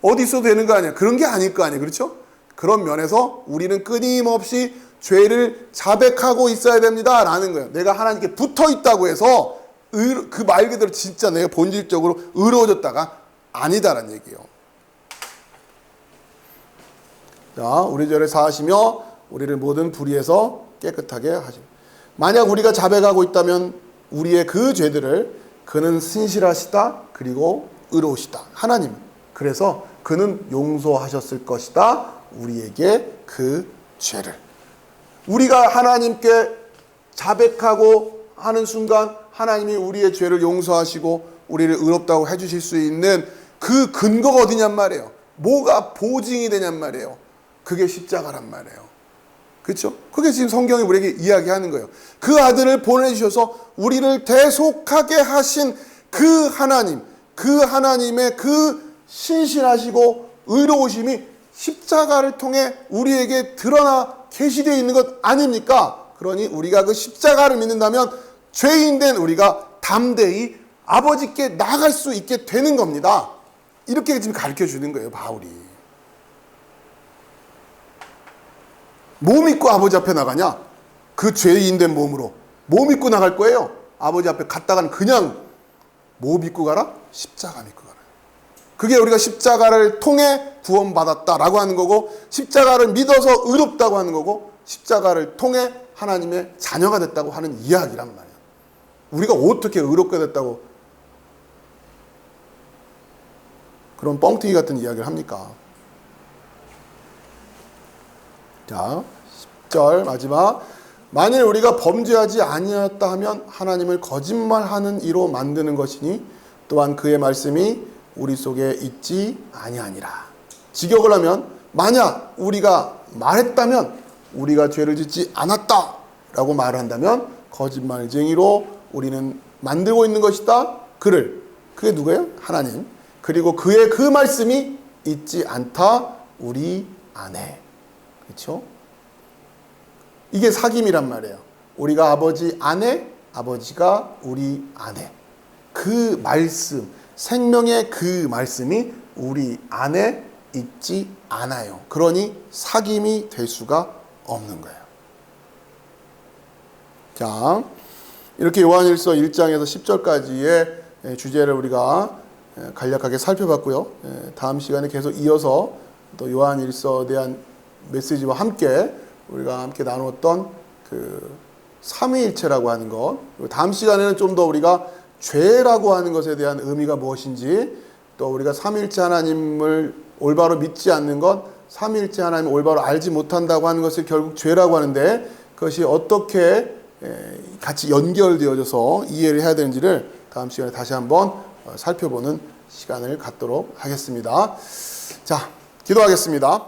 어디 있어도 되는 거 아니야? 그런 게 아닐 거 아니에요. 그렇죠? 그런 면에서 우리는 끊임없이 죄를 자백하고 있어야 됩니다 라는 거예요. 내가 하나님께 붙어 있다고 해서 그 말 그대로 진짜 내가 본질적으로 의로워졌다가 아니다라는 얘기예요. 자, 우리 죄를 사하시며 우리를 모든 불의에서 깨끗하게 하시고, 만약 우리가 자백하고 있다면 우리의 그 죄들을 그는 신실하시다 그리고 의로우시다 하나님, 그래서 그는 용서하셨을 것이다 우리에게 그 죄를. 우리가 하나님께 자백하고 하는 순간 하나님이 우리의 죄를 용서하시고 우리를 의롭다고 해주실 수 있는 그 근거가 어디냔 말이에요. 뭐가 보증이 되냔 말이에요. 그게 십자가란 말이에요. 그렇죠? 그게 지금 성경이 우리에게 이야기하는 거예요. 그 아들을 보내주셔서 우리를 대속하게 하신 그 하나님, 그 하나님의 그 신실하시고 의로우심이 십자가를 통해 우리에게 드러나 계시되어 있는 것 아닙니까? 그러니 우리가 그 십자가를 믿는다면 죄인된 우리가 담대히 아버지께 나갈 수 있게 되는 겁니다. 이렇게 지금 가르쳐 주는 거예요, 바울이. 뭐 믿고 아버지 앞에 나가냐? 그 죄인된 몸으로 뭐 믿고 나갈 거예요? 아버지 앞에 갔다가는 그냥 뭐 믿고 가라? 십자가 믿고 가라. 그게 우리가 십자가를 통해 구원받았다라고 하는 거고, 십자가를 믿어서 의롭다고 하는 거고, 십자가를 통해 하나님의 자녀가 됐다고 하는 이야기란 말이에요. 우리가 어떻게 의롭게 됐다고 그런 뻥튀기 같은 이야기를 합니까? 자, 10절 마지막. 만일 우리가 범죄하지 아니하였다 하면 하나님을 거짓말하는 이로 만드는 것이니 또한 그의 말씀이 우리 속에 있지 아니하니라. 직역을 하면 만약 우리가 말했다면, 우리가 죄를 짓지 않았다라고 말을 한다면 거짓말쟁이로 우리는 만들고 있는 것이다. 그를. 그게 누구예요? 하나님. 그리고 그의 그 말씀이 있지 않다. 우리 안에. 그렇죠? 이게 사귐이란 말이에요. 우리가 아버지 안에, 아버지가 우리 안에. 그 말씀, 생명의 그 말씀이 우리 안에 있지 않아요. 그러니 사귐이 될 수가 없는 거예요. 자, 이렇게 요한일서 1장에서 10절까지의 주제를 우리가 간략하게 살펴봤고요. 다음 시간에 계속 이어서 또 요한일서에 대한 메시지와 함께 우리가 함께 나누었던 그 삼위일체라고 하는 것, 그리고 다음 시간에는 좀 더 우리가 죄라고 하는 것에 대한 의미가 무엇인지, 또 우리가 삼위일체 하나님을 올바로 믿지 않는 것, 삼위일체 하나님을 올바로 알지 못한다고 하는 것을 결국 죄라고 하는데, 그것이 어떻게 같이 연결되어져서 이해를 해야 되는지를 다음 시간에 다시 한번 살펴보는 시간을 갖도록 하겠습니다. 자, 기도하겠습니다.